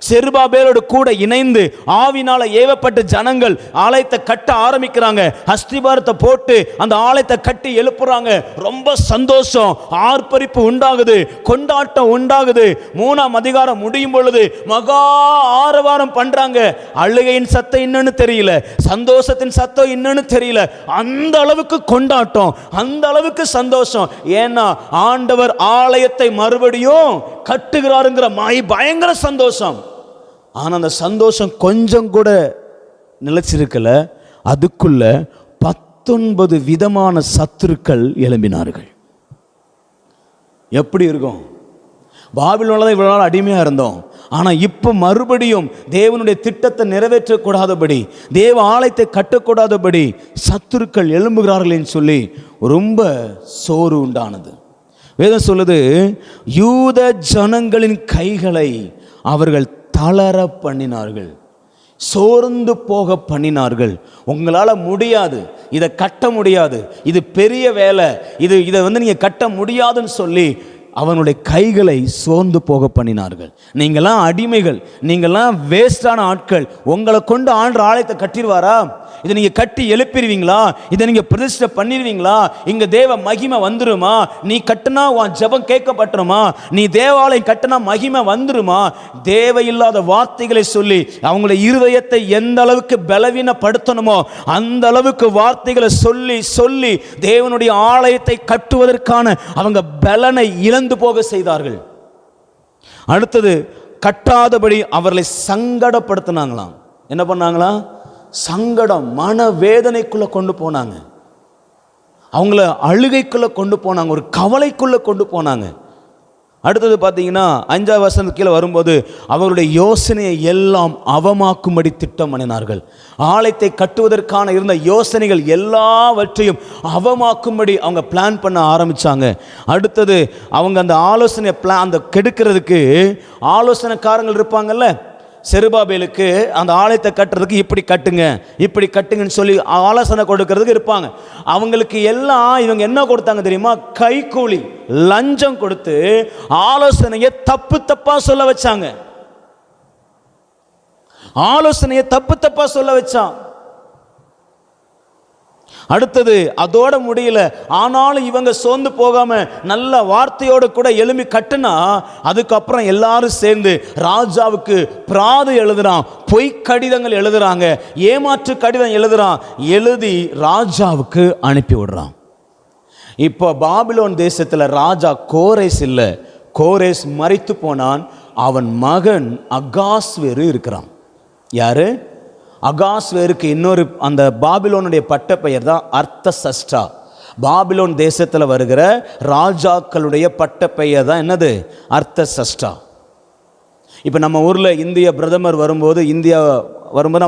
Speaker 1: செருபாபேலோடு கூட இணைந்து ஆவினால ஏவப்பட்ட ஜனங்கள் ஆலயத்தை கட்ட ஆரம்பிக்கிறாங்க. அஸ்திபாரத்தை போட்டு அந்த ஆலயத்தை கட்டி எழுப்புறாங்க. ரொம்ப சந்தோஷம், ஆர்ப்பரிப்பு உண்டாகுது, கொண்டாட்டம் உண்டாகுது. 3ஆம் அதிகாரம் முடியும் பொழுது மகா ஆரவாரம் பண்றாங்க. அழுகையின் சத்தம் என்னன்னு தெரியல, சந்தோஷத்தின் சத்தம் என்னன்னு தெரியல. அந்த அளவுக்கு கொண்டாட்டம், அந்த அளவுக்கு சந்தோஷம். ஏன்னா ஆண்டவர் ஆலயத்தை மறுபடியும் கட்டுகிறாருங்கிற பயங்கர சந்தோஷம். ஆனால் அந்த சந்தோஷம் கொஞ்சம் கூட நிலைச்சிருக்கல. அதுக்குள்ள 19 விதமான சத்துருக்கள் எழும்பினார்கள். எப்படி இருக்கும்? பாபிலோனில் தான் இவ்வளவு நாள் அடிமையாக இருந்தோம். ஆனால் இப்போ மறுபடியும் தேவனுடைய திட்டத்தை நிறைவேற்றக்கூடாதபடி, தேவ ஆலயத்தை கட்டக்கூடாதபடி சத்துருக்கள் எழும்புகிறார்கள் சொல்லி ரொம்ப சோறு உண்டானது. வேதம் சொல்லுது, யூத ஜனங்களின் கைகளை அவர்கள் தளர பண்ணினார்கள், சோர்ந்து போக பண்ணினார்கள். உங்களால் முடியாது, இதை கட்ட முடியாது, இது பெரிய வேலை, இதை நீங்கள் கட்ட முடியாதுன்னு சொல்லி அவனுடைய கைகளை சோர்ந்து போக பண்ணினார்கள். நீங்களாம் அடிமைகள், நீங்களாம் வேஸ்டான ஆட்கள், உங்களை கொண்டு ஆண்டவர் ஆலயத்தை கட்டிடுவாரா? இதை நீங்கள் கட்டி எழுப்பிடுவீங்களா? இதை நீங்கள் பிரதிஷ்டை பண்ணிடுவீங்களா? இங்கே தேவ மகிமை வந்துருமா? நீ கட்டினா உன் ஜெபம் கேட்கப்பட்டுருமா? நீ தேவாலயம் கட்டினா மகிமை வந்துருமா? தேவையில்லாத வார்த்தைகளை சொல்லி அவங்களுடைய இருதயத்தை எந்த அளவுக்கு பலவீனப்படுத்தணுமோ அந்த அளவுக்கு வார்த்தைகளை சொல்லி சொல்லி தேவனுடைய ஆலயத்தை கட்டுவதற்கான அவங்க பலனை இழந்து போக செய்தார்கள். அடுத்தது, கட்டாதபடி அவர்களை சங்கடப்படுத்தினாங்களாம். என்ன பண்ணாங்களா? சங்கடம், மன வேதனைக்குள்ள கொண்டு போனாங்க. அவங்கள அழுகைக்குள்ள கொண்டு போனாங்க, ஒரு கவலைக்குள்ள கொண்டு போனாங்க. அடுத்தது பார்த்தீங்கன்னா 5ஆம் வசனத்துக்கு கீழே வரும்போது அவருடைய யோசனையை எல்லாம் அவமாக்கும்படி திட்டம் பண்ணினார்கள். ஆலயத்தை கட்டுவதற்கான இருந்த யோசனைகள் எல்லாவற்றையும் அவமாக்கும்படி அவங்க பிளான் பண்ண ஆரம்பித்தாங்க. அடுத்தது அவங்க அந்த ஆலோசனை அந்த கெடுக்கிறதுக்கு ஆலோசனைக்காரங்கள் இருப்பாங்கல்ல. செருபாபேலுக்கு அந்த ஆலயத்தை கட்டுறதுக்கு இப்படி கட்டுங்கன்னு சொல்லி ஆலோசனை கொடுக்கறதுக்கு இருப்பாங்க. அவங்களுக்கு எல்லாம் இவங்க என்ன கொடுத்தாங்க தெரியுமா? கைக்கூலி, லஞ்சம் கொடுத்து ஆலோசனையை தப்பா சொல்ல வச்சாங்க. ஆலோசனையை தப்பா சொல்ல வச்சான். அடுத்தது அதோட முடியல. ஆனாலும் இவங்க சோர்ந்து போகாம நல்ல வார்த்தையோடு கூட எழும்பி கட்டுனா, அதுக்கப்புறம் எல்லாரும் சேர்ந்து ராஜாவுக்கு பிராது எழுதுறான், பொய் கடிதங்கள் எழுதுறாங்க, ஏமாற்று கடிதம் எழுதுறான், எழுதி ராஜாவுக்கு அனுப்பி விடுறான். இப்போ பாபிலோன் தேசத்தில் ராஜா கோரேஸ் இல்லை, கோரேஸ் மரித்து போனான். அவன் மகன் அகாஸ்வேரு இருக்கிறான். யாரு? அகாஸ்வேருக்கு இன்னொரு அந்த பாபிலோனுடைய பட்ட பெயர் தான் அர்த்தசஷ்டா. பாபிலோன் தேசத்தில் வருகிற ராஜாக்களுடைய பட்ட பெயர் தான் என்னது? அர்த்தசஷ்டா. இப்போ நம்ம ஊரில் இந்திய பிரதமர் வரும்போது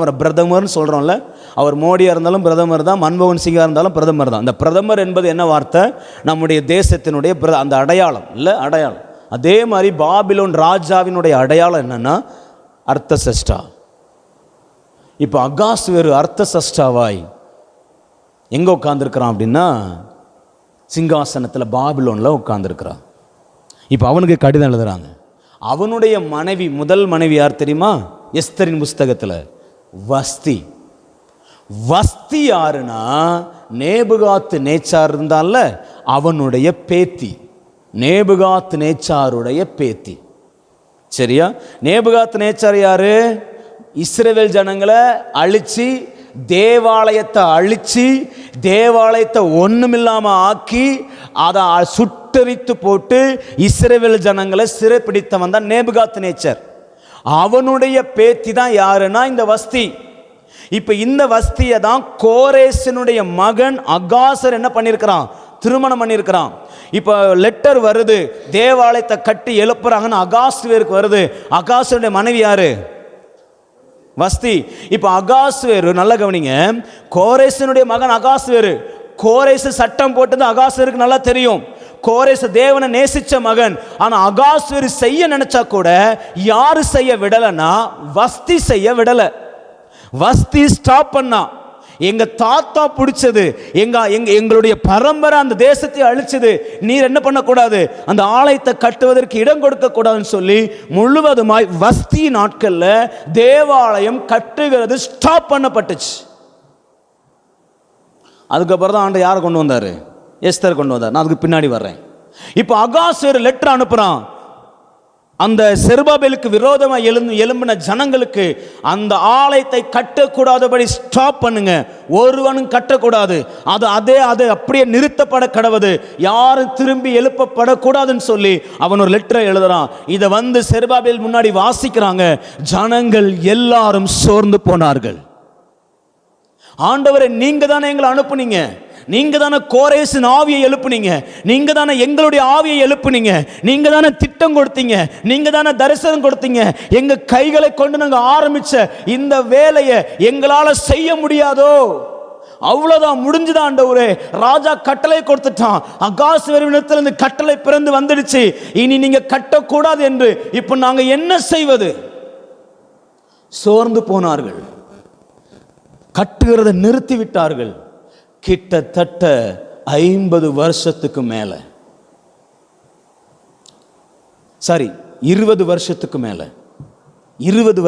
Speaker 1: அவரை பிரதமர்னு சொல்கிறோம்ல. அவர் மோடியாக இருந்தாலும் பிரதமர் தான், மன்மோகன் சிங்காக இருந்தாலும் பிரதமர் தான். அந்த பிரதமர் என்பது என்ன வார்த்தை? நம்முடைய தேசத்தினுடைய அந்த அடையாளம் இல்லை, அடையாளம். அதே மாதிரி பாபிலோன் ராஜாவினுடைய அடையாளம் என்னன்னா அர்த்தசஷ்டா. இப்போ அகாஸ்வேரு அர்த்தசஷ்டாவாய் எங்கே உட்காந்துருக்கிறான் அப்படின்னா சிங்காசனத்தில் பாபிலோனில் உட்காந்துருக்கிறான். இப்போ அவனுக்கு கடிதம் எழுதுறாங்க. அவனுடைய மனைவி, முதல் மனைவி யார் தெரியுமா? எஸ்தரின் புஸ்தகத்தில் வஸ்தி. வஸ்தி யாருன்னா நேபுகாத்து நேச்சார் இருந்தால அவனுடைய பேத்தி, நேபுகாத்து நேச்சாருடைய பேத்தி. சரியா? நேபுகாத்து நேச்சார் யாரு? இஸ்ரவேல் ஜனங்களை அழிச்சு தேவாலயத்தை ஒண்ணுமில்லாமல் ஆக்கி அதை சுட்டரித்து போட்டு இஸ்ரவேல் ஜனங்களை சிறைப்பிடித்தவன் தான் நேபுகாத் நேச்சர். அவனுடைய பேத்தி தான் யாருன்னா இந்த வஸ்தி. இப்ப இந்த வஸ்தியை தான் கோரேசனுடைய மகன் அகாசர் என்ன பண்ணியிருக்கிறான்? திருமணம் பண்ணியிருக்கிறான். இப்போ லெட்டர் வருது, தேவாலயத்தை கட்டி எழுப்புறாங்கன்னு அகாஸ்வேருக்கு வருது. அகாஸ்வேருடைய மனைவி யாரு? வஸ்தி. இப்போ அகாஸ்வேரு, நல்ல கவனிங்க, கோரேசனுடைய மகன் அகாஸ்வேரு. கோரேசு சட்டம் போட்டது அகாஸ்வேருக்கு நல்லா தெரியும். கோரேசு தேவனை நேசிச்ச மகன். ஆனா அகாஸ்வேரு செய்ய நினைச்சா கூட யாரு செய்ய விடலன்னா வஸ்தி செய்ய விடல. வஸ்தி ஸ்டாப் பண்ணா. எங்க தாத்தா பிடிச்சது, எங்களுடைய பரம்பரை அந்த தேசத்தை அழிச்சது, நீர் என்ன பண்ணக்கூடாது, அந்த ஆலயத்தை கட்டுவதற்கு இடம் கொடுக்க கூடாதுன்னு சொல்லி முழுவதுமாய் வஸ்தி நாட்கள்ல தேவாலயம் கட்டுகிறது ஸ்டாப் பண்ணப்பட்டுச்சு. அதுக்கப்புறம் தான் ஆண்டு யாரை கொண்டு வந்தாரு? எஸ்தர் கொண்டு வந்தார். நான் அதுக்கு பின்னாடி வர்றேன். இப்போ அகாஸ்வேரு லெட்டர் அனுப்புறான் அந்த செருபாபேலுக்கு விரோதமாக எழும்பின ஜனங்களுக்கு, அந்த ஆலயத்தை கட்டக்கூடாதபடி ஸ்டாப் பண்ணுங்க, ஒருவனும் கட்டக்கூடாது, அது அப்படியே நிறுத்தப்பட கடவுது, யாரும் திரும்பி எழுப்பப்படக்கூடாதுன்னு சொல்லி அவன் ஒரு லெட்டரை எழுதுறான். இதை வந்து செருபாபேல் முன்னாடி வாசிக்கிறாங்க. ஜனங்கள் எல்லாரும் சோர்ந்து போனார்கள். ஆண்டவரே, நீங்க தானே எங்களை அனுப்புனீங்க, நீங்க தானே கோரேசின் ஆவியை எழுப்புனீங்க, நீங்க தானே எங்களுடைய ஆவியை எழுப்புனீங்க, நீங்க தானே திட்டம் கொடுத்தீங்க, நீங்க தானே தரிசனம் கொடுத்தீங்க, எங்க கைகளை கொண்டு நாங்க ஆரம்பிச்ச இந்த வேலையை எங்களால செய்ய முடியாதோ? அவ்வளவுதான், முடிஞ்சுதான் ஆண்டவரே. ராஜா கட்டளை கொடுத்துட்டான். அகாஸ்வேருவிடத்திலிருந்து கட்டளை பிறந்து வந்துடுச்சு. இனி நீங்க கட்டக்கூடாது என்று இப்ப நாங்க என்ன செய்வது? சோர்ந்து போனார்கள். கட்டுகிறத நிறுத்தி விட்டார்கள். கிட்டத்தட்ட 50 வருஷத்துக்கு மேல, 20 வருஷத்துக்கு மேல 20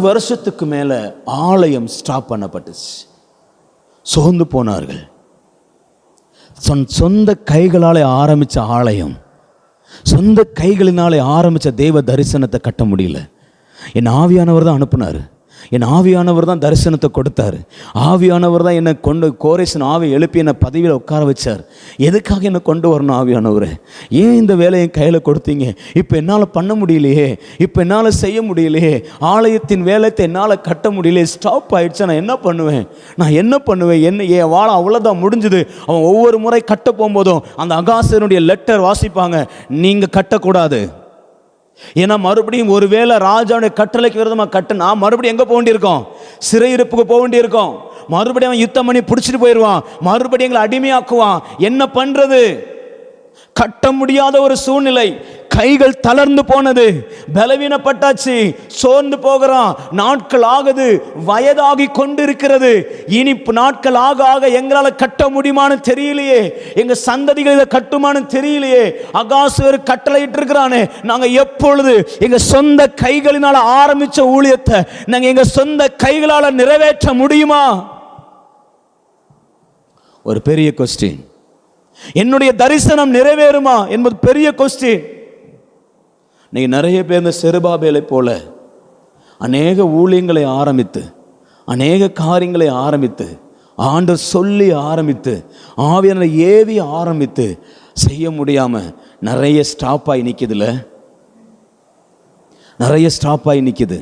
Speaker 1: வருஷத்துக்கு மேல ஆலயம் ஸ்டாப் பண்ணப்பட்டுச்சு. சோர்ந்து போனார்கள். சொந்த கைகளாலே ஆரம்பிச்ச ஆலயம், சொந்த கைகளினாலே ஆரம்பிச்ச தேவ தரிசனத்தை கட்ட முடியல. என் ஆவியானவர் தான் அனுப்புனார். என் ஆவியானவர் தான் தரிசனத்தை கொடுத்தாரு. ஆவியானவர் தான் என்னை கொண்டு கோரேசன் ஆவி எழுப்பி என்னை பதவியில் உட்கார வச்சார். எதுக்காக என்னை கொண்டு வரணும்? ஆவியானவரே, ஏன் இந்த வேலையை கையில் கொடுத்தீங்க? இப்போ என்னால் பண்ண முடியலையே, இப்போ என்னால் செய்ய முடியலையே, ஆலயத்தின் வேலையை என்னால் கட்ட முடியலையே, ஸ்டாப் ஆயிடுச்சு. நான் என்ன பண்ணுவேன்? என் வாழ அவ்வளோதான், முடிஞ்சுது. அவன் ஒவ்வொரு முறை கட்ட போகும்போதும் அந்த அகாஸ்வேருடைய லெட்டர் வாசிப்பாங்க, நீங்கள் கட்டக்கூடாது. ஏன்னா மறுபடியும் ஒருவேளை ராஜாவுடைய கட்டளைக்கு விரோதமாக கட்டினா மறுபடியும் எங்கே போக வேண்டியிருக்கோம்? சிறையிருப்புக்கு போக வேண்டியிருக்கோம். மறுபடியும் அவன் யுத்தம் பண்ணி பிடிச்சிட்டு போயிடுவான், மறுபடியும் எங்களை அடிமையாக்குவான். என்ன பண்றது? கட்ட முடியாத ஒரு சூழ்நிலை. கைகள் தளர்ந்து போனது, பலவீனப்பட்டாச்சு, சோர்ந்து போகிறான். நாட்கள் ஆகுது, வயதாகி கொண்டிருக்கிறது. இனி நாட்கள் ஆக ஆக எங்களால் கட்ட முடியுமான்னு தெரியலையே, எங்க சந்ததிகள் இதை கட்டுமான்னு தெரியலையே. அகாஸ்வேரு கட்டளையிட்டு இருக்கிறானே, நாங்க எப்பொழுது எங்க சொந்த கைகளினால ஆரம்பிச்ச ஊழியத்தை நாங்க எங்க சொந்த கைகளால நிறைவேற்ற முடியுமா? ஒரு பெரிய கொஸ்டின். என்னுடைய தரிசனம் நிறைவேறுமா என்பது பெரிய கொஸ்டின். நீங்க நிறைய பேர் இந்த செருபாபேலை போல அநேக ஊழியங்களை ஆரம்பித்து, அநேக காரியங்களை ஆரம்பித்து, ஆண்டவர் சொல்லி ஆரம்பித்து, ஆவியானவரை ஏவி ஆரம்பித்து செய்ய முடியாம நிறைய ஸ்டாப் ஆகி நிக்குதுல, நிறைய ஸ்டாப் ஆகி நிக்குது.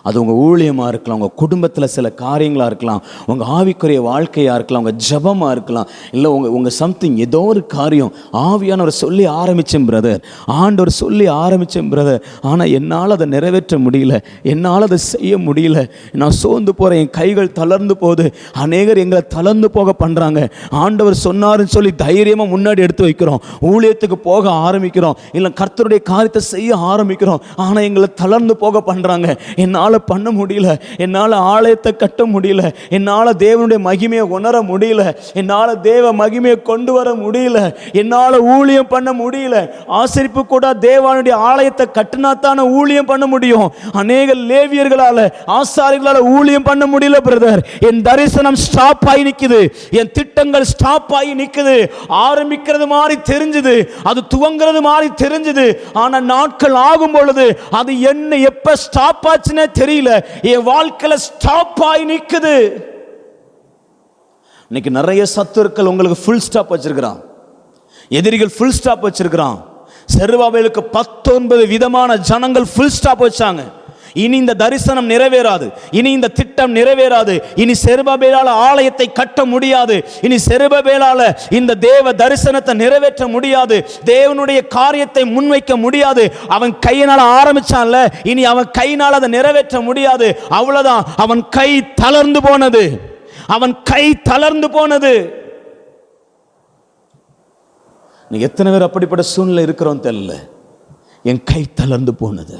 Speaker 1: அது உங்கள் ஊழியமாக இருக்கலாம், உங்கள் குடும்பத்தில் சில காரியங்களாக இருக்கலாம், உங்கள் ஆவிக்குரிய வாழ்க்கையாக இருக்கலாம், உங்கள் ஜபமாக இருக்கலாம், இல்லை உங்கள் சம்திங் ஏதோ ஒரு காரியம் ஆவியானவர் சொல்லி ஆரம்பித்தேன் பிரதர், ஆண்டவர் சொல்லி ஆரம்பித்தேன் பிரதர், ஆனால் என்னால் அதை நிறைவேற்ற முடியல, என்னால் அதை செய்ய முடியல, நான் சோர்ந்து போகிறேன், என் கைகள் தளர்ந்து போகுது. அநேகர் எங்களை தளர்ந்து போக பண்ணுறாங்க. ஆண்டவர் சொன்னாருன்னு சொல்லி தைரியமாக முன்னாடி எடுத்து வைக்கிறோம், ஊழியத்துக்கு போக ஆரம்பிக்கிறோம், இல்லை கர்த்தருடைய காரியத்தை செய்ய ஆரம்பிக்கிறோம், ஆனால் எங்களை தளர்ந்து போக பண்ணுறாங்க. என்னால் பண்ண முடியல, என்னால் ஆலயத்தை கட்ட முடியல, என்னால் தேவனுடைய மகிமையை உணர முடியல, என்னால் தேவ மகிமையை கொண்டு வர முடியல, என்னால் ஊழியம் பண்ண முடியல. ஆசரிப்பு கூட தேவனுடைய ஆலயத்தை கட்டினாத்தான ஊழியம் பண்ண முடியும். அநேக லேவியர்களால், ஆசாரிகளால் ஊழியம் பண்ண முடியல பிரதர். என் தரிசனம் ஸ்டாப் ஆகி நிற்குது, என் திட்டங்கள் ஸ்டாப் ஆகி நிற்குது. ஆரம்பிக்கிறது மாதிரி தெரிஞ்சுது, அது துவங்கிறது மாதிரி தெரிஞ்சுது, ஆனால் நாட்கள் ஆகும் பொழுது அது என்ன எப்ப ஸ்டாப் ஆச்சுன்னே தெரியல. என் வாழ்க்கையில ஸ்டாப் ஆகி நிக்குது. இன்னைக்கு நிறைய சத்துருக்கள் உங்களுக்கு ஃபுல் ஸ்டாப் வச்சிருக்கிறான், எதிரிகள் ஃபுல் ஸ்டாப் வச்சிருக்கிறான். செருபாபேலுக்கு 19 விதமான ஜனங்கள் ஃபுல் ஸ்டாப் வச்சாங்க. இனி இந்த தரிசனம் நிறைவேறாது, இனி இந்த திட்டம் நிறைவேறாது, இனி செருபபேலால ஆலயத்தை கட்ட முடியாது, இனி செருபபேலால இந்த தேவ தரிசனத்தை நிறைவேற்ற முடியாது, தேவனுடைய காரியத்தை முன்வைக்க முடியாது. அவன் கையினால ஆரம்பிச்சான்ல, இனி அவன் கையினால் அதை நிறைவேற்ற முடியாது. அவ்வளவுதான், அவன் கை தளர்ந்து போனது, அவன் கை தளர்ந்து போனது. நீ எத்தனை பேர் அப்படிப்பட்ட சூழ்நிலை இருக்கிறோம் தெரியல, என் கை தளர்ந்து போனது.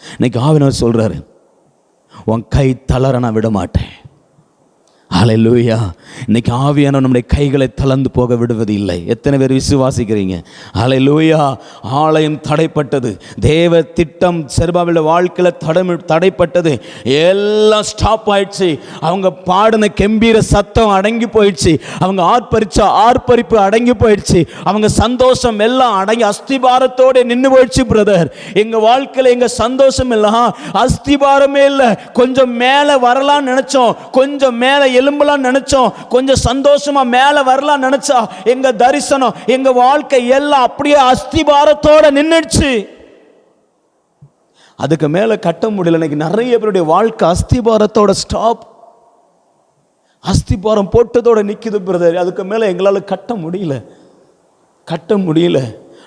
Speaker 1: இன்னைக்கு ஆவியானவர் சொல்றாரு, உன் கை தளர நான் விட மாட்டேன். ஹல்லேலூயா. இன்னைக்கு ஆவியானவர் நம்முடைய கைகளை தளர்ந்து போக விடுவது இல்லை. எத்தனை பேர் விசுவாசிக்கிறீங்க? ஹல்லேலூயா. ஆலயம் தடைப்பட்டது, தேவ திட்டம் செருபாபேல் வாழ்க்கையில் தடைப்பட்டது, எல்லாம் ஸ்டாப் ஆயிடுச்சு. அவங்க பாடின கம்பீர சத்தம் அடங்கி போயிடுச்சு, அவங்க ஆர்ப்பரிப்பு அடங்கி போயிடுச்சு, அவங்க சந்தோஷம் எல்லாம் அடங்கி அஸ்திபாரத்தோடு நின்று போயிடுச்சு. பிரதர், எங்க வாழ்க்கையில் எங்க சந்தோஷம் எல்லாம் அஸ்திபாரமே இல்லை. கொஞ்சம் மேலே வரலாம்னு நினைச்சோம், கொஞ்சம் மேலே எலும்பலாம் நினைச்சோம், கொஞ்சம் சந்தோஷமா மேல வரலாம் நினைச்சா எங்க தரிசனம், எங்க வாழ்க்கை எல்லாம் அப்படியே அஸ்திபாரத்தோட நின்னுடுச்சு. அதுக்கு மேல கட்ட முடியல. இன்னைக்கு நிறைய பேருடைய வாழ்க்கை அஸ்திபாரத்தோட ஸ்டாப், அஸ்திபாரம் போட்டதோட நிக்குது பிரதர். அதுக்கு மேல எங்களால கட்ட முடியல.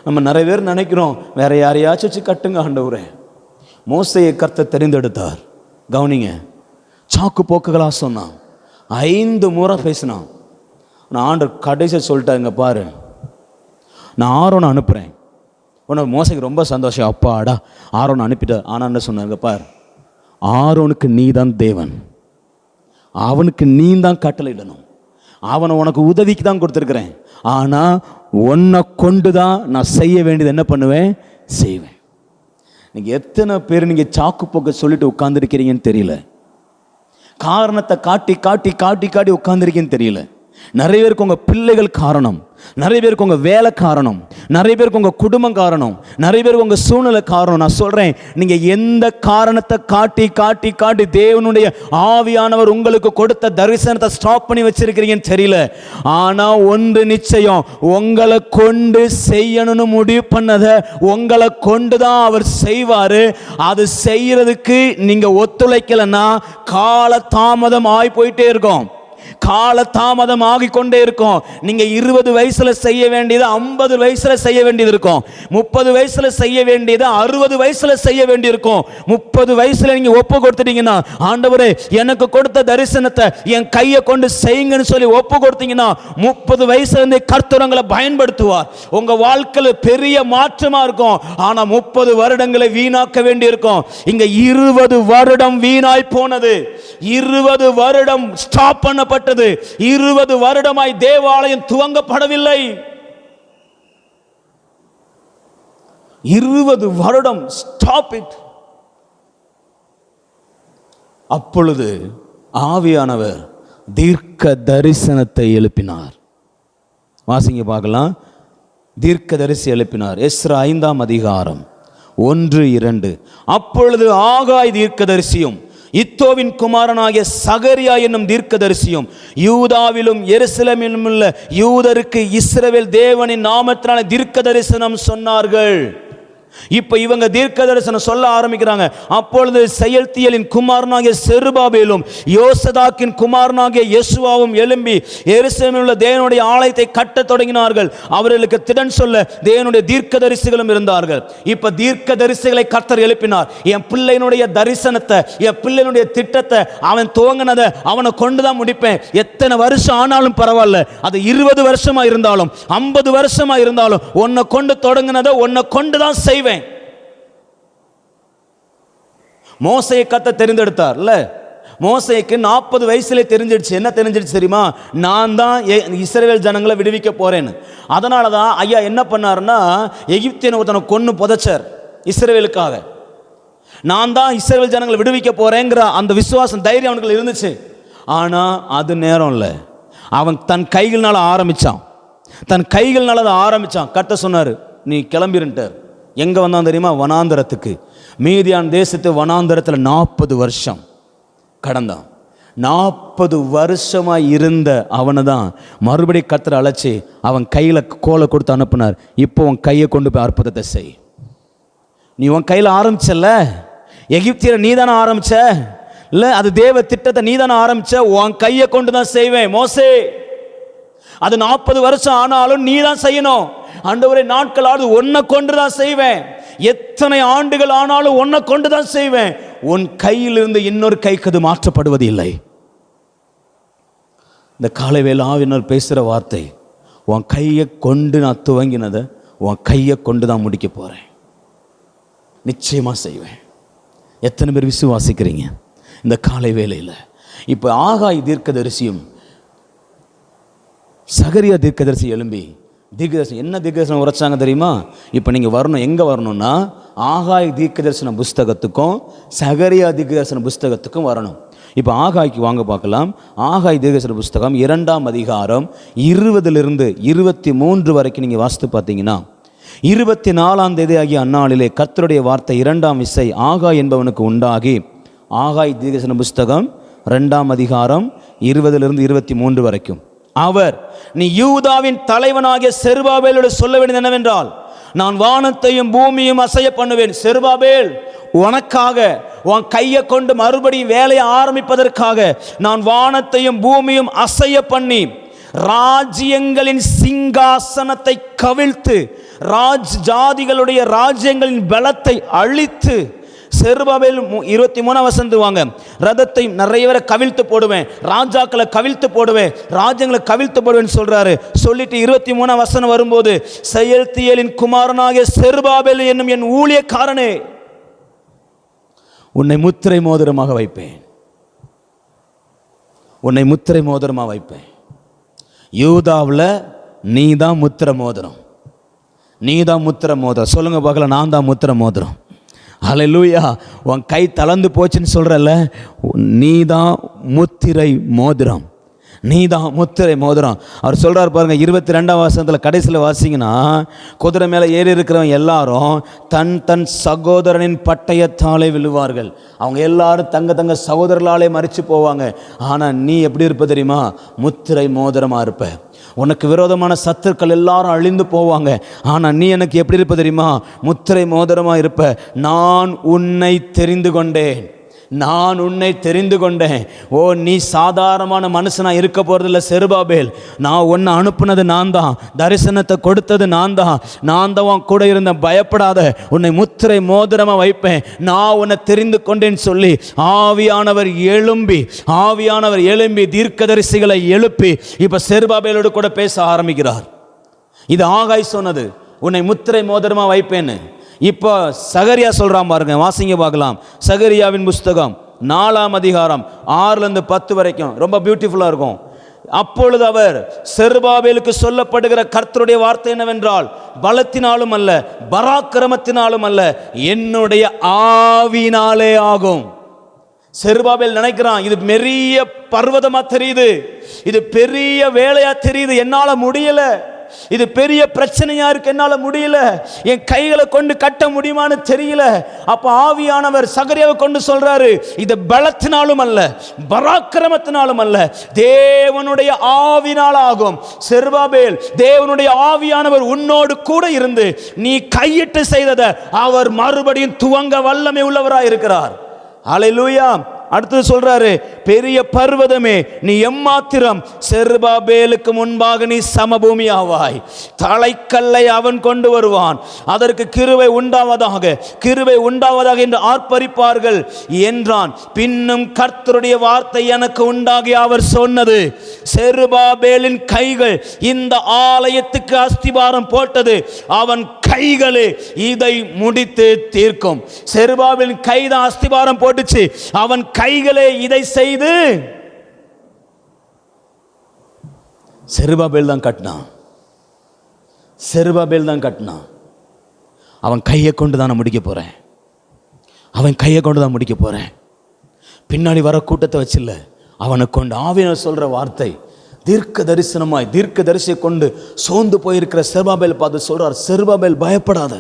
Speaker 1: நம்ம நிறைய பேர் நினைக்கிறோம், வேற யாரையாச்சும் வச்சு கட்டுங்க ஆண்டவரே. மோசேயை கர்த்தர் தெரிந்தெடுத்தார். கவனிங்க, சாக்கு போக்குகளா சொன்னான், 5 முறை பேசினான். நான் ஆண்டவர் கடைசி சொல்லிட்டாங்க, பாரு நான் ஆரோனை அனுப்புகிறேன். உனக்கு மோசைக்கு ரொம்ப சந்தோஷம், அப்பாடா ஆரோனை அனுப்பிட்ட. ஆனால் என்ன சொன்னாங்க, பார் ஆரோனுக்கு நீ தான் தேவன், அவனுக்கு நீ தான் கட்டளையிடணும், அவனை உனக்கு உதவிக்கு தான் கொடுத்துருக்குறேன், ஆனால் உன்னை கொண்டு தான் நான் செய்ய வேண்டியது என்ன பண்ணுவேன், செய்வேன். நீங்கள் எத்தனை பேர் நீங்கள் சாக்கு போக்க சொல்லிட்டு உட்காந்துருக்கிறீங்கன்னு தெரியல, காரணத்தை காட்டி காட்டி காட்டி காட்டி உட்கார்ந்துருக்கேன்னு தெரியல. நிறைய பேருக்கு உங்கள் பிள்ளைகள் காரணம், நிறைய பேருக்கு உங்கள் வேலை காரணம், நிறைய பேருக்கு உங்கள் குடும்பம் காரணம், நிறைய பேருக்கு உங்கள் சூழ்நிலை காரணம். நான் சொல்கிறேன், நீங்கள் எந்த காரணத்தை காட்டி காட்டி காட்டி தேவனுடைய ஆவியானவர் உங்களுக்கு கொடுத்த தரிசனத்தை ஸ்டாப் பண்ணி வச்சிருக்கிறீங்கன்னு தெரியல. ஆனால் ஒன்று நிச்சயம், உங்களை கொண்டு செய்யணும்னு முடிவு பண்ணதை உங்களை கொண்டு தான் அவர் செய்வார். அது செய்யறதுக்கு நீங்கள் ஒத்துழைக்கலைன்னா கால தாமதம் ஆகி போயிட்டே இருக்கும், கால தாமதம் ஆகிக்கொண்டே இருக்கும். நீங்க 20 வயசுல செய்ய வேண்டியது 50 வயசுல செய்ய வேண்டியது இருக்கும், 30 வயசுல செய்ய வேண்டியது 60 வயசுல செய்ய வேண்டியிருக்கும். 30 வயசுல நீங்க ஒப்பு கொடுத்துட்டீங்கன்னா, ஆண்டவரே எனக்கு கொடுத்த தரிசனத்தை என் கையை கொண்டு செய்யுங்கன்னு சொல்லி ஒப்பு கொடுத்தீங்கன்னா, 30 வயசுல இருந்து கர்த்தர் உங்களை பயன்படுத்துவார். உங்க வாழ்க்கையில பெரிய மாற்றமா இருக்கும். ஆனா 30 வருடங்களை வீணாக்க வேண்டி இருக்கும். இங்க 20 வருடம் வீணாய் போனது, 20 வருடம் ஸ்டாப் பண்ணப்பட்டது, 20 வருடமாய் தேவாலயம் துவங்கப்படவில்லை. 20 வருடம் ஸ்டாப் இட். அப்பொழுது ஆவியானவர் தீர்க்க தரிசனத்தை எழுப்பினார். வாசிங்க பார்க்கலாம். தீர்க்க தரிசி எழுப்பினார். எஸ்ரா 5ஆம் அதிகாரம் 1-2. அப்பொழுது ஆகாய் தீர்க்கதரிசியும் இத்தோவின் குமாரனாகிய சகரியா என்னும் தீர்க்கதரிசியும் யூதாவிலும் எருசலேமிலும் உள்ள யூதருக்கு இஸ்ரவேல் தேவனின் நாமத்தினால தீர்க்க தரிசனம் சொன்னார்கள். இப்ப இவங்க தீர்க்க தரிசனம் சொல்ல ஆரம்பிக்கிறாங்க. அப்பொழுது செயல்தியலின் குமாரனாகிய செருபாபேலும் யோசதாக்கின் குமாரனாகிய யெசுவாவும் எழும்பி எருசலேமில் உள்ள தேவனுடைய ஆலயத்தை கட்டத் தொடங்கினார்கள். அவர்களுக்கு திடன் சொல்ல தேவனுடைய தீர்க்க தரிசிகளும் இருந்தார்கள். இப்ப தீர்க்க தரிசிகளை கர்த்தர் எழுப்பினார். என் பிள்ளையினுடைய தரிசனத்தை, என் பிள்ளையினுடைய திட்டத்தை அவன் துவங்கினதை அவனை கொண்டுதான் முடிப்பேன். எத்தனை வருஷம் ஆனாலும் பரவாயில்ல, அது 20 வருஷமா இருந்தாலும் 50 வருஷமா இருந்தாலும் உன்னை கொண்டு தொடங்கினதை உன்னை கொண்டுதான் செய்வேன். மோசேயை கர்த்தர் தெரிந்தெடுத்தார்ல, மோசேக்கு 40 வயசுல தெரிஞ்சிடுச்சு. என்ன தெரிஞ்சிடுச்சு தெரியுமா? நான் தான் இஸ்ரவேல் ஜனங்களை விடுவிக்க போறேன்னு. அதனால தான் ஐயா என்ன பண்ணாருன்னா, எகிப்தியனை ஒருத்தனை கொன்னு புதைச்சார் இஸ்ரவேலுக்காக. நான் தான் இஸ்ரவேல் ஜனங்களை விடுவிக்க போறேங்கிற அந்த விசுவாசம், தைரியம் அவனுக்கு இருந்துச்சு. ஆனா அது நேரம் இல்லை. அவன் தன் கைகள்னால ஆரம்பிச்சான், கர்த்தர் சொன்னாரு நீ கிளம்பிருன்ட்டார். எங்க வந்தான் தெரியுமா? வனாந்தரத்துக்கு. மீதியான் தேசத்து வனாந்தரத்தில் 40 வருஷம் கடந்தான். 40 வருஷமாக இருந்த அவனை தான் மறுபடி கர்த்தர் அழைச்சி அவன் கையில் கோலை கொடுத்து அனுப்புனார். இப்போ உன் கையை கொண்டு போய் அற்புதத்தை செய். நீ உன் கையில் ஆரம்பிச்சல, எகிப்தியரை நீ தானே ஆரம்பிச்ச, இல்லை அது தேவ திட்டத்தை நீ தானே ஆரம்பிச்ச, உன் கையை கொண்டு தான் செய்வேன் மோசே. அது 40 வருஷம் ஆனாலும் நீ தான் செய்யணும். ஆண்டவரே நாட்களாவது உன்னை கொண்டு தான் செய்வேன், எத்தனை ஆண்டுகள் ஆனாலும் உன்னை கொண்டு தான் செய்வேன். உன் கையிலிருந்து இன்னொரு கைக்கு அது மாற்றப்படுவது இல்லை. இந்த காலை வேளை ஆவியினர் பேசுகிற வார்த்தை, உன் கையை கொண்டு நான் துவங்கினதை உன் கையை கொண்டு தான் முடிக்க போகிறேன், நிச்சயமாக செய்வேன். எத்தனை பேர் விசுவாசிக்கிறீங்க இந்த காலை வேளையில்? இப்போ ஆகாய் தீர்க்கதரிசியும் சகரியா தீர்க்கதரிசி எழும்பி தீர்க்கதரிசனம் என்ன தீர்க்கதரிசனம் உரைச்சாங்க தெரியுமா? இப்போ நீங்கள் வரணும், எங்கே வரணும்னா ஆகாய் தீர்க்கதரிசன புஸ்தகத்துக்கும் சகரியா தீர்க்கதரிசன புஸ்தகத்துக்கும் வரணும். இப்போ ஆகாய்க்கு வாங்க பார்க்கலாம். ஆகாய் தீர்க்கதரிசன புஸ்தகம் 2ஆம் அதிகாரம் 20 - 23 வரைக்கும் நீங்கள் வாசித்து பார்த்தீங்கன்னா, 24ஆம் தேதி ஆகிய அந்நாளிலே கர்த்தருடைய வார்த்தை 2ஆம் விசை ஆகாய் என்பவனுக்கு உண்டாகி, ஆகாய் தீர்க்கதரிசன புஸ்தகம் 2ஆம் அதிகாரம் 20 - 23 வரைக்கும், அவர் நீ யூதாவின் தலைவனாகிய செருபாபேலோடு சொல்ல வேண்டியது என்னவென்றால், நான் வானத்தையும் பூமியும் அசைய பண்ணுவேன். செருபாபேல், உனக்காக உன் கையை கொண்டு மறுபடியும் வேலையை ஆரம்பிப்பதற்காக நான் வானத்தையும் பூமியும் அசைய பண்ணி ராஜ்யங்களின் சிங்காசனத்தை கவிழ்த்து ஜாதிகளுடைய ராஜ்யங்களின் பலத்தை அழித்து, செருபாபேல் 23 வசனம் வாங்க, ரதத்தை நிறைய பேரை கவிழ்த்து போடுவேன், ராஜாக்களை கவிழ்த்து போடுவேன், ராஜ்யங்களை கவிழ்த்து போடுவேன் சொல்றாரு. சொல்லிட்டு 23 வசனம் வரும்போது, செயல்தியலின் குமாரனாகிய செருபாபேல் என்னும் என் ஊழியக்காரனே, உன்னை முத்திரை மோதிரமாக வைப்பேன், உன்னை முத்திரை மோதிரமாக வைப்பேன். யூதாவில் நீ தான் முத்திரை மோதிரம், நீ தான் முத்திரை மோதிரம். சொல்லுங்க பார்க்கல, நான் தான் முத்திரை மோதிரம். ஹல்லேலூயா. உன் கை தளர்ந்து போச்சுன்னு சொல்கிறல்ல, நீ தான் முத்திரை மோதிரம், நீ தான் முத்திரை மோதிரம். அவர் சொல்கிறார் பாருங்க, 22ஆம் வசனத்தில் கடைசியில் வாசிங்கன்னா, குதிரை மேலே ஏறி இருக்கிறவங்க எல்லாரும் தன் தன் சகோதரனின் பட்டயத்தாலே விழுவார்கள். அவங்க எல்லாரும் தங்க சகோதரர்களாலே மறித்து போவாங்க. ஆனால் நீ எப்படி இருப்ப தெரியுமா? முத்திரை மோதிரமாக இருப்ப. உனக்கு விரோதமான சத்துருக்கள் எல்லாரும் அழிந்து போவாங்க. ஆனால் நீ எனக்கு எப்படி இருப்ப தெரியுமா? முத்திரை மோதிரமாக இருப்ப. நான் உன்னை தெரிந்து கொண்டேன், நான் உன்னை தெரிந்து கொண்டேன். ஓ, நீ சாதாரணமான மனுஷனா இருக்க போறதில்ல செருபாபேல். நான் உன்னை அனுப்புனது நான் தான், தரிசனத்தை கொடுத்தது நான் தான், நான் தான் உன் கூட இருந்த. பயப்படாத, உன்னை முத்திரை மோதிரமா வைப்பேன், நான் உன்னை தெரிந்து கொண்டேன்னு சொல்லி ஆவியானவர் எழும்பி தீர்க்கதரிசிகளை எழுப்பி இப்ப செருபாபேலோடு கூட பேச ஆரம்பிக்கிறார். இது ஆகாய் சொன்னது, உன்னை முத்திரை மோதிரமா வைப்பேன்னு. இப்போ சகரியா சொல்றான் பாருங்க, வாசிங்க பார்க்கலாம். சகரியாவின் புஸ்தகம் 4ஆம் அதிகாரம் 6 - 10 வரைக்கும் ரொம்ப பியூட்டிஃபுல்லா இருக்கும். அப்பொழுது அவர், செருபாபேலுக்கு சொல்லப்படுகிற கர்த்தருடைய வார்த்தை என்னவென்றால், பலத்தினாலும் அல்ல பராக்கிரமத்தினாலும் அல்ல, என்னுடைய ஆவியினாலே ஆகும். செருபாபேல் நினைக்கிறான், இது பெரிய பர்வதமா தெரியுது, இது பெரிய வேலையா தெரியுது, என்னால முடியல, இது பெரிய பிரச்சனையா இருக்கு, என்னால முடியல, என் கைகளை கொண்டு கட்ட முடியுமான்னு தெரியல. அப்ப ஆவியானவர் சகரியாவை கொண்டு சொல்றாரு, இது பலத்தினாலும் அல்ல பராக்கிரமத்தினாலும் அல்ல, தேவனுடைய ஆவியினால் ஆகும். செருபாபேல், தேவனுடைய ஆவியானவர் உன்னோடு கூட இருந்து நீ கையிட்டு செய்ததை அவர் மறுபடியும் துவங்க வல்லமை உள்ளவராய் இருக்கிறார். அல்லேலூயா. அடுத்து சொல்றாரு, பெரிய பர்வதமே நீ எம்மாத்திரம், செருபாபேலுக்கு முன்பாக நீ சமபூமி ஆவாய். தலைக்கல்லை அவன் கொண்டு வருவான், அதற்கு கிருபை உண்டாவதாக கிருபை உண்டாவதாக என்று ஆர்ப்பரிப்பார்கள் என்றான். பின்னும் கர்த்தருடைய வார்த்தை எனக்கு உண்டாகி அவர் சொன்னது, செருபாபேலின் கைகள் இந்த ஆலயத்துக்கு அஸ்திபாரம் போட்டது, அவன் கைகளே இதை முடித்து தீர்க்கும். செருபாபேலின் கைதான் அஸ்திபாரம் போட்டுச்சு, அவன் கைகளே இதை செய்து. செருபாபேல் தான் கட்டினான், செருபாபேல் தான் கட்டினான். அவன் கையை கொண்டு தான் நான் முடிக்க போறேன், அவன் கையை கொண்டு தான் முடிக்க போறேன். பின்னாடி வர கூட்டத்தை வச்சில்ல, அவனை கொண்டு. ஆவியானவர் சொல்ற வார்த்தை தீர்க்க தரிசனமாய் தீர்க்க தரிசியை கொண்டு சோர்ந்து போயிருக்கிற செருபாபேல் பார்த்து சொல்றார், செருபாபேல் பயப்படாத,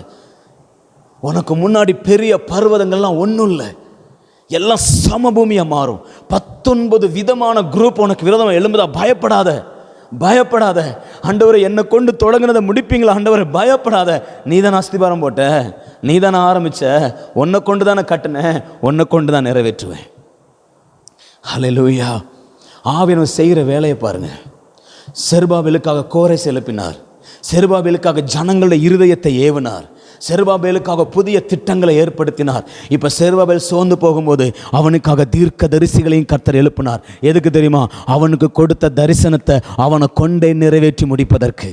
Speaker 1: உனக்கு முன்னாடி பெரிய பர்வதங்கள்லாம் ஒன்றும் இல்லை, எல்லாம் சமபூமியாக மாறும். 19 விதமான குரூப் உனக்கு விரோதமாக எழும்புதா, பயப்படாத பயப்படாத. ஆண்டவரை என்னை கொண்டு தொடங்கினதை முடிப்பீங்களா ஆண்டவரை, பயப்படாத. நீ தான் அஸ்திபாரம் போட்ட, நீ தானே ஆரம்பிச்ச, உன்னை கொண்டு தானே கட்டினேன், உன்னை கொண்டு தான் நிறைவேற்றுவேன். ஹல்லேலூயா. ஆவியானவர் செய்கிற வேலையை பாருங்க. செருபாபேலுக்காக கோரேஸ் எழுப்பினார், செருபாபேலுக்காக ஜனங்களுடைய இருதயத்தை ஏவினார், செருபாபேலுக்காக புதிய திட்டங்களை ஏற்படுத்தினார். இப்போ செருபாபேல் சோர்ந்து போகும்போது அவனுக்காக தீர்க்க தரிசிகளையும் கர்த்தர் எழுப்பினார். எதுக்கு தெரியுமா? அவனுக்கு கொடுத்த தரிசனத்தை அவனை கொண்டே நிறைவேற்றி முடிப்பதற்கு.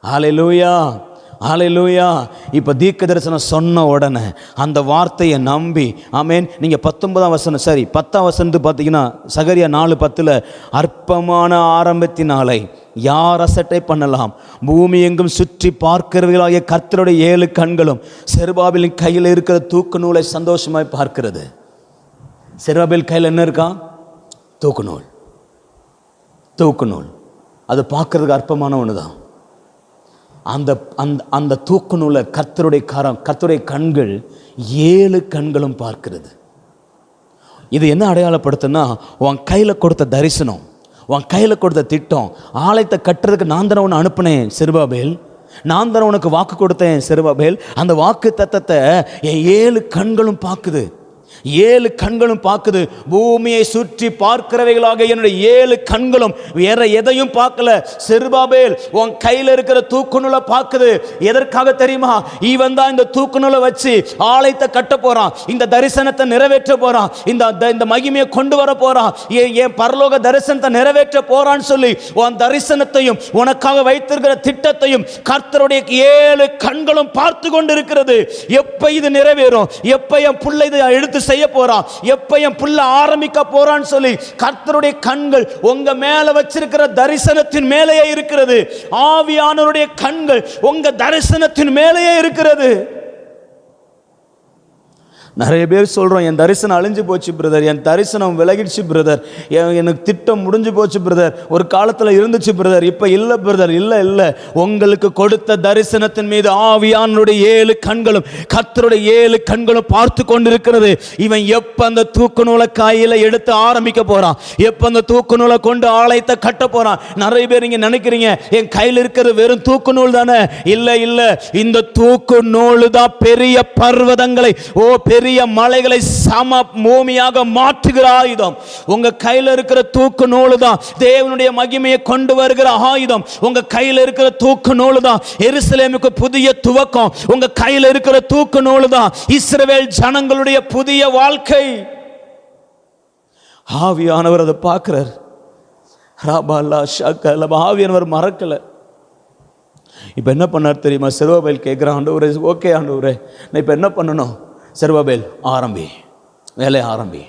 Speaker 1: ஹல்லேலூயா, ஹல்லேலூயா. இப்போ தீர்க்க தரிசனம் சொன்ன உடனே அந்த வார்த்தையை நம்பி, ஆமேன். நீங்கள் 19ஆம் வசனம், சரி 10ஆம் வசனத்து பார்த்தீங்கன்னா சகரியா 4:10, அற்பமான ஆரம்பத்தினாலே யார் அசட்டை பண்ணலாம், பூமி எங்கும் சுற்றி பார்க்கிறவர்களாகிய கர்த்தருடைய 7 கண்களும் செருபாபேலின் கையில் இருக்கிற தூக்கு நூலை சந்தோஷமாய் பார்க்கிறது. செருபாபேல் கையில் என்ன இருக்கா? தூக்கு நூல். தூக்கு நூல் அது பார்க்கறதுக்கு அற்பமான ஒன்று தான். அந்த அந்த அந்த தூக்கு நூலை கர்த்தருடைய கண்கள் 7 கண்களும் பார்க்கிறது. இது என்ன அடையாளப்படுத்துன்னா, உன் கையில் கொடுத்த தரிசனம், உன் கையில் கொடுத்த திட்டம், ஆலயத்தை கட்டுறதுக்கு நான் தானே உன்னை அனுப்பினேன் செருபாபேல், நான் தானே உனக்கு வாக்கு கொடுத்தேன் செருபாபேல். அந்த வாக்கு தத்தத்தை என் 7 கண்களும் பார்க்குது, 7 கண்களும் பார்க்குது. பூமியை சுற்றி பார்க்கிறவைகளாக என்னுடைய 7 கண்களும் வேற எதையும் பார்க்கல. செருபாபேல் உன் கையில் இருக்கிற தூக்கு நூலை பார்க்குது. எதற்காக தெரியுமா? இவன் தான் இந்த தூக்கு நூலை வச்சு ஆலயத்தை கட்ட போறான், இந்த தரிசனத்தை நிறைவேற்ற போறான், இந்த மகிமையை கொண்டு வர போறான், என் பரலோக தரிசனத்தை நிறைவேற்ற போறான்னு சொல்லி உன் தரிசனத்தையும் உனக்காக வைத்திருக்கிற திட்டத்தையும் கர்த்தருடைய 7 கண்களும் பார்த்து கொண்டு இருக்கிறது. எப்ப இது நிறைவேறும், எப்ப என் பிள்ளை இதை எடுத்து செய்ய போறான், எப்ப என் புள்ள ஆரம்பிக்க போறான்னு சொல்லி கர்த்தருடைய கண்கள் உங்க மேல வச்சிருக்கிற தரிசனத்தின் மேலேயே இருக்கிறது. ஆவியானவருடைய கண்கள் உங்க தரிசனத்தின் மேலேயே இருக்கிறது. நிறைய பேர் சொல்கிறோம், என் தரிசனம் அழிஞ்சு போச்சு பிரதர், என் தரிசனம் விலகிடுச்சு பிரதர், எனக்கு திட்டம் முடிஞ்சு போச்சு பிரதர், ஒரு காலத்தில் இருந்துச்சு பிரதர், இப்போ இல்லை பிரதர். இல்லை இல்லை, உங்களுக்கு கொடுத்த தரிசனத்தின் மீது ஆவியானுடைய 7 கண்களும் கர்த்தருடைய 7 கண்களும் பார்த்து கொண்டிருக்கிறது. இவன் எப்போ அந்த தூக்கு நூலை கையில் எடுத்து ஆரம்பிக்க போகிறான், எப்போ அந்த தூக்கு நூலை கொண்டு ஆலயத்தை கட்ட போகிறான். நிறைய பேர் நீங்கள் நினைக்கிறீங்க என் கையில் இருக்கிறது வெறும் தூக்கு நூல் தானே. இல்லை இல்லை, இந்த தூக்கு நூல் தான் பெரிய பர்வதங்களை, பெரிய மலைகளை சம பூமியாக மாற்றுகிற ஆயுதம். உங்க கையில் இருக்கிற தூக்கு நூல் தான் தேவனுடைய மகிமையை கொண்டு வருகிற ஆயுதம். உங்க கையில் இருக்கிற தூக்கு நூல் தான் எருசலேமுக்கு புதிய துவக்கம். உங்க கையில் இருக்கிற தூக்கு நூல் தான் இஸ்ரவேல் ஜனங்களுடைய புதிய வாழ்க்கை. ஆவியானவர் அதை பார்க்கிறார். ஆவியானவர் மறக்கல. இப்ப என்ன பண்ணார் தெரியுமா? செருபாபேல் கேட்கிறான், ஆண்டவரே ஓகே ஆண்டவரே, நான் இப்ப என்ன பண்ணணும்? செருபாபேல் ஆரம்பி, வேலை ஆரம்பி.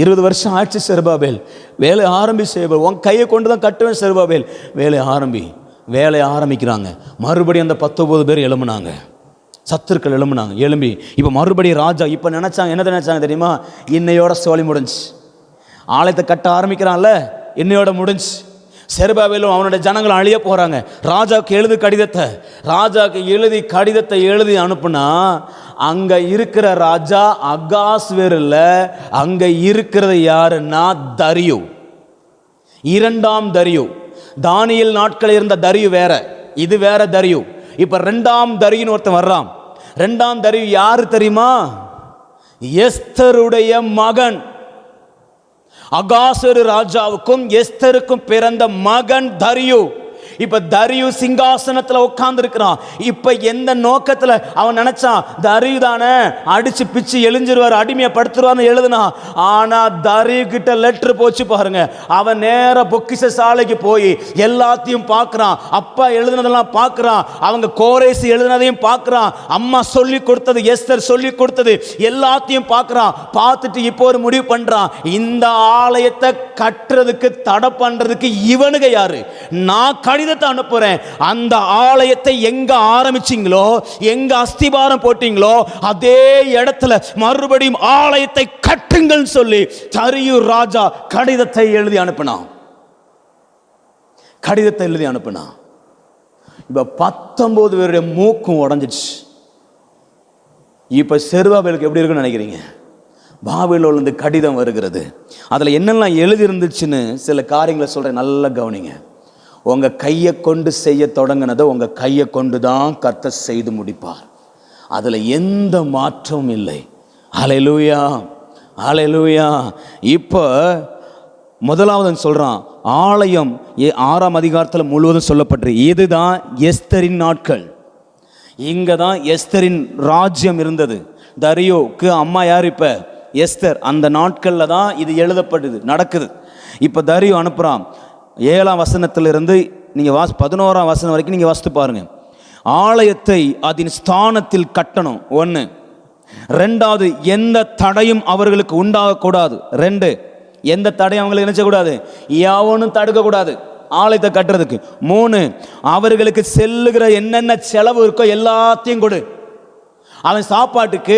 Speaker 1: 20 வருஷம் ஆச்சு செருபாபேல், வேலை ஆரம்பி. உன் கையை கொண்டு தான் கட்டுவேன் செருபாபேல், வேலை ஆரம்பி. வேலையை ஆரம்பிக்கிறாங்க. மறுபடியும் அந்த 19 பேர் எழும்புனாங்க, சத்துருக்கள் எழும்புனாங்க. எழும்பி இப்போ மறுபடியும் ராஜா இப்போ நினைச்சாங்க, என்ன நினைச்சாங்க தெரியுமா? இன்னையோட சோழி முடிஞ்சு, ஆலயத்தை கட்ட ஆரம்பிக்கிறான்ல, இன்னையோட முடிஞ்சு. செருபாபேலும் அவனுடைய ஜனங்களும் அழிய போறாங்க. ராஜாவுக்கு எழுதி கடிதத்தை எழுதி அனுப்புனா, அங்க இருக்கிற ராஜா அகாஸ்வேருல, அங்க இருக்கிறது யாருன்னா தரியு, 2ஆம் தரியு. தானியேல் நாட்கள் இருந்த தரியு வேற, இது வேற தரியு. இப்ப 2ஆம் தரியுன்னு ஒருத்தன் வர்றான். 2ஆம் தரியு யாரு தெரியுமா? எஸ்தருடைய மகன். அகாஸ்வேரு ராஜாவுக்கும் எஸ்தருக்கும் பிறந்த மகன் தரியு. இப்ப தரியு சிங்காசனத்துல உட்கார்ந்து இருக்கிறான். இப்ப எந்த நோக்கத்துல அவன் நினைச்சான்? தரியு தானே அடிச்சு பிச்சு எழிஞ்சிருவார், அடிமையப்படுத்துவார்னு எழுதுனா. ஆனா தரியு கிட்ட லெட்டர் போச்சு பாருங்க. அவன் நேர பொக்கிஷ சாலைக்கு போய் எல்லாத்தையும் பார்க்கறான். அப்பா எழுதுனதெல்லாம் பார்க்கறான், அவங்க கோரேஸ் எழுதுனதையும் பார்க்கறான், அம்மா சொல்லி கொடுத்தது, எஸ்தர் சொல்லி கொடுத்தது எல்லாத்தையும் பார்க்கறான். பார்த்துட்டு இப்போ ஒரு முடிவு பண்றான், இந்த ஆலயத்தை கட்டுறதுக்கு தடை பண்றதுக்கு இவனுங்க யாரு? நான் கடிதத்தை அனுப்புறேன். அந்த ஆலயத்தை எங்க ஆரம்பிச்சீங்களோ, எங்க அஸ்திபாரம் போட்டீங்களோ, அதே இடத்துல மறுபடியும் ஆலயத்தை கட்டுங்கள் சொல்லி தரியு ராஜா கடிதத்தை எழுதி அனுப்பினான். இப்ப 19 பேருடைய மூக்கும் உடைஞ்சிச்சு. இப்ப செருபாபேலுக்கு எப்படி இருக்குன்னு நினைக்கிறீங்க? பாபிலோனிலிருந்து கடிதம் வருகிறது. அதுல என்னெல்லாம் எழுதி இருந்துச்சுன்னு சில காரியங்களை சொல்றேன், நல்லா கவனிங்க. உங்க கையை கொண்டு செய்ய தொடங்கினதை உங்க கையை கொண்டு தான் கர்த்தர் செய்து முடிப்பார். அதில் எந்த மாற்றமும் இல்லை. ஹல்லேலூயா, ஹல்லேலூயா. இப்போ முதலாவது சொல்கிறான், ஆலயம் 6ஆம் அதிகாரத்தில் முழுவதும் சொல்லப்பட்டு, இதுதான் எஸ்தரின் நாட்கள். இங்கே தான் எஸ்தரின் ராஜ்யம் இருந்தது. தரியோக்கு அம்மா யார்? இப்போ எஸ்தர். அந்த நாட்களில் தான் இது எழுதப்படுது, நடக்குது. இப்போ தரியோ அனுப்புகிறான். 7ஆம் வசனத்திலிருந்து நீங்கள் 11ஆம் வசனம் வரைக்கும் நீங்கள் வாசித்து பாருங்கள். ஆலயத்தை அதன் ஸ்தானத்தில் கட்டணும், 1. 2வது, எந்த தடையும் அவர்களுக்கு உண்டாகக்கூடாது. 2, எந்த தடையும் அவங்களுக்கு நினைச்சக்கூடாது, எவனும் தடுக்கக்கூடாது ஆலயத்தை கட்டுறதுக்கு. 3, அவர்களுக்கு செல்லுகிற என்னென்ன செலவு இருக்கோ எல்லாத்தையும் கொடு. அவன் சாப்பாட்டுக்கு,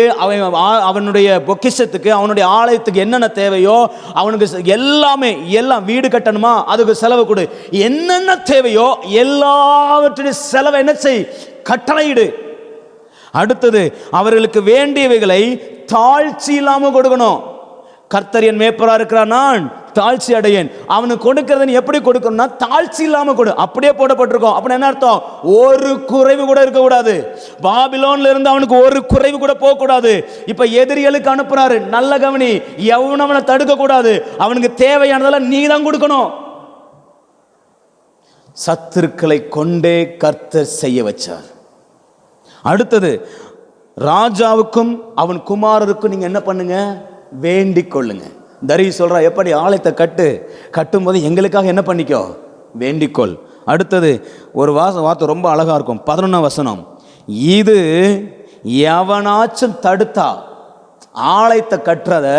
Speaker 1: அவனுடைய பொக்கிஷத்துக்கு, அவனுடைய ஆலயத்துக்கு என்னென்ன தேவையோ அவனுக்கு எல்லாம் வீடு கட்டணுமா, அதுக்கு செலவு கொடு. என்னென்ன தேவையோ எல்லாவற்றுடைய செலவை என்ன செய், கட்டளையிடு. அடுத்தது, அவர்களுக்கு வேண்டியவைகளை தாழ்ச்சி இல்லாமல் கொடுக்கணும். கர்த்தர் என் மேய்ப்பராக இருக்கிறார், நான் தாழ்ச்சி அடையேன். அவனுக்கு கொடுக்கறத நீ எப்படி கொடுக்கணும்னா தாழ்ச்சி இல்லாமல் கொடு. அப்படியே போடப்பட்டிருக்கோம். அப்படி என்ன அர்த்தம்? ஒரு குறைவு கூட இருக்கக்கூடாது. பாபிலோன்ல இருந்து அவனுக்கு ஒரு குறைவு கூட போகக்கூடாது. இப்ப எதிரிகளுக்கு அனுப்புறாரு, நல்ல கவனி, எவனும் அவனை தடுக்க கூடாது. அவனுக்கு தேவையானதெல்லாம் நீ தான் கொடுக்கணும். சத்துருக்களை கொண்டே கர்த்தர் செய்ய வச்சார். அடுத்தது, ராஜாவுக்கும் அவன் குமாரருக்கும் நீங்க என்ன பண்ணுங்க, வேண்டிக் கொள்ளுங்க. தரி சொல்றா, எப்படி ஆலயத்தை கட்டும்போது எங்களுக்காக என்ன பண்ணிக்கோ, வேண்டிக்கொள். அடுத்தது ஒரு வார்த்தை ரொம்ப அழகா இருக்கும், 11ஆம் வசனம். இது எவனாச்சும் தடுத்தா, ஆலயத்தை கட்டுறத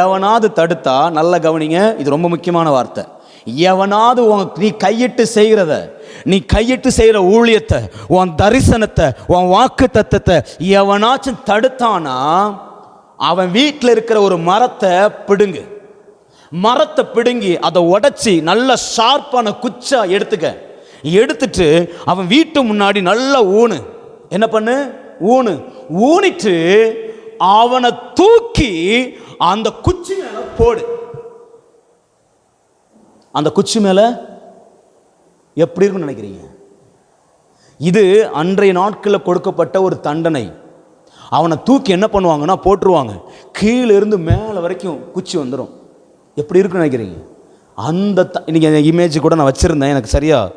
Speaker 1: எவனாவது தடுத்தா, நல்ல கவனிங்க, இது ரொம்ப முக்கியமான வார்த்தை. எவனாவது நீ கையிட்டு செய்கிறத, நீ கையிட்டு செய்கிற ஊழியத்தை, உன் தரிசனத்தை, உன் வாக்கு தத்தத்தை எவனாச்சும் தடுத்தானா, அவன் வீட்டில் இருக்கிற ஒரு மரத்தை பிடுங்கி அதை உடைச்சி நல்ல ஷார்ப்பான குச்சா எடுத்துட்டு அவன் வீட்டு முன்னாடி நல்லா என்ன பண்ணு, ஊனிட்டு அவனை தூக்கி அந்த குச்சி மேல போடு. அந்த குச்சி மேல எப்படி இருக்குன்னு நினைக்கிறீங்க? இது அன்றைய நாட்களில் கொடுக்கப்பட்ட ஒரு தண்டனை. அவனை தூக்கி என்ன பண்ணுவாங்கன்னா போட்டுருவாங்க, கீழே இருந்து மேலே வரைக்கும் குச்சி வந்துடும். எப்படி இருக்குன்னு நினைக்கிறீங்க? அந்த இன்னைக்கு இமேஜ் கூட நான் வச்சுருந்தேன், எனக்கு சரியாக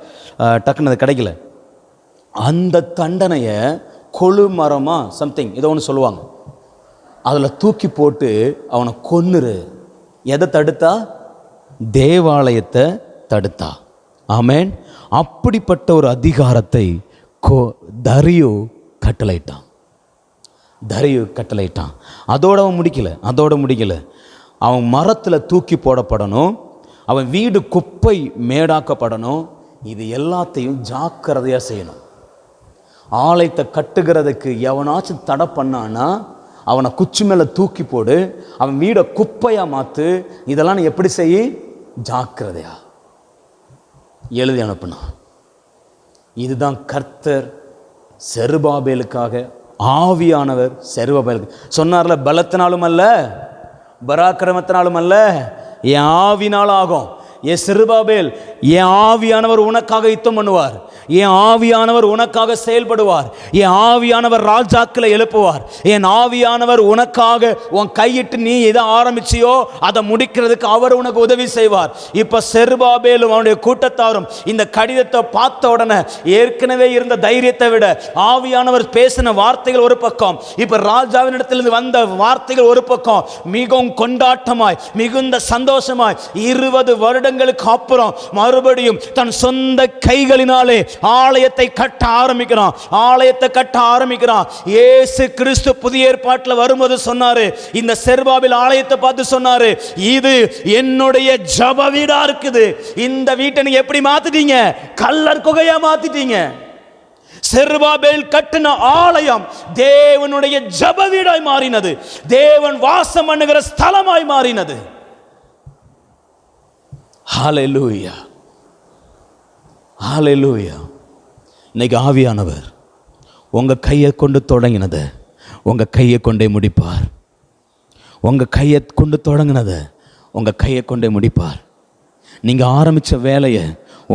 Speaker 1: டக்குன்னு அது கிடைக்கல. அந்த தண்டனையை கொழு மரமா சம்திங் ஏதோ ஒன்று சொல்லுவாங்க, அதில் தூக்கி போட்டு அவனை கொன்னுரு. எதை தடுத்தா? தேவாலயத்தை தடுத்தா. ஆமேன். அப்படிப்பட்ட ஒரு அதிகாரத்தை தரியு கட்டளையிட்டான். அதோட முடிக்கல. அவன் மரத்தில் தூக்கி போடப்படணும், அவன் வீடு குப்பை மேடாக்கப்படணும். இது எல்லாத்தையும் ஜாக்கிரதையாக செய்யணும். ஆலயத்தை கட்டுகிறதுக்கு எவனாச்சும் தடை பண்ணான்னா அவனை குச்சி மேலே தூக்கி போடு, அவன் வீடை குப்பையாக மாற்று. இதெல்லாம் நீ எப்படி செய்ய? ஜாக்கிரதையா எழுதி அனுப்புனா. இதுதான் கர்த்தர் செருபாபேலுக்காக, ஆவியானவர் செருபாபேலுக்கு சொன்னார்ல, பலத்தினாலும் அல்ல, பராக்கிரமத்தினாலும் அல்ல, என் ஆவினால் ஆகும். என் செருபாபேல், என் ஆவியானவர் உனக்காக யுத்தம் பண்ணுவார், என் ஆவியானவர் உனக்காக செயல்படுவார், என் ஆவியானவர் ராஜாக்களை எழுப்புவார், என் ஆவியானவர் உனக்காக உன் கையிட்டு நீ எதை ஆரம்பிச்சியோ அதை முடிக்கிறதுக்கு அவர் உனக்கு உதவி செய்வார். இப்ப செருபாபேலும் அவனுடைய கூட்டத்தாரும் இந்த கடிதத்தை பார்த்த உடனே ஏற்கனவே இருந்த தைரியத்தை விட ஆவியானவர் பேசின வார்த்தைகள் ஒரு பக்கம், இப்ப ராஜாவினிடத்திலிருந்து வந்த வார்த்தைகள் ஒரு பக்கம், மிகவும் கொண்டாட்டமாய் மிகுந்த சந்தோஷமாய் 20 வருடங்களுக்கு அப்புறம் மறுபடியும் தன் சொந்த கைகளினாலே ஆலயத்தை கட்ட ஆரம்பிக்கிறான். இயேசு கிறிஸ்து புதிய ஏற்பாட்டில் வரும்போது சொன்னாரு, இந்த செருபாபேல் ஆலயத்தை பார்த்து சொன்னாரு, இது என்னுடைய ஜெப வீடா இருக்குது. இந்த வீட்டை நீங்க எப்படி மாத்திட்டீங்க? கல்லர் குகையா மாத்திட்டீங்க. செருபாபேல் கட்டின ஆலயம் தேவனுடைய ஜெப வீடாய் மாறினது, தேவன் வாசம் பண்ணுகிற ஸ்தலமாய் மாறினது. ஹல்லேலூயா, ஹல்லேலூயா. இன்னைக்கு ஆவியானவர் உங்க கையை கொண்டு தொடங்கினதை உங்க கையை கொண்டே முடிப்பார். உங்க கையை கொண்டு தொடங்கினதை உங்க கையை கொண்டே முடிப்பார். நீங்க ஆரம்பிச்ச வேலையை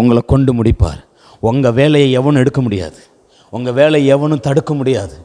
Speaker 1: உங்களை கொண்டு முடிப்பார். உங்க வேலையை எவனும் எடுக்க முடியாது, உங்க வேலையை எவனும் தடுக்க முடியாது,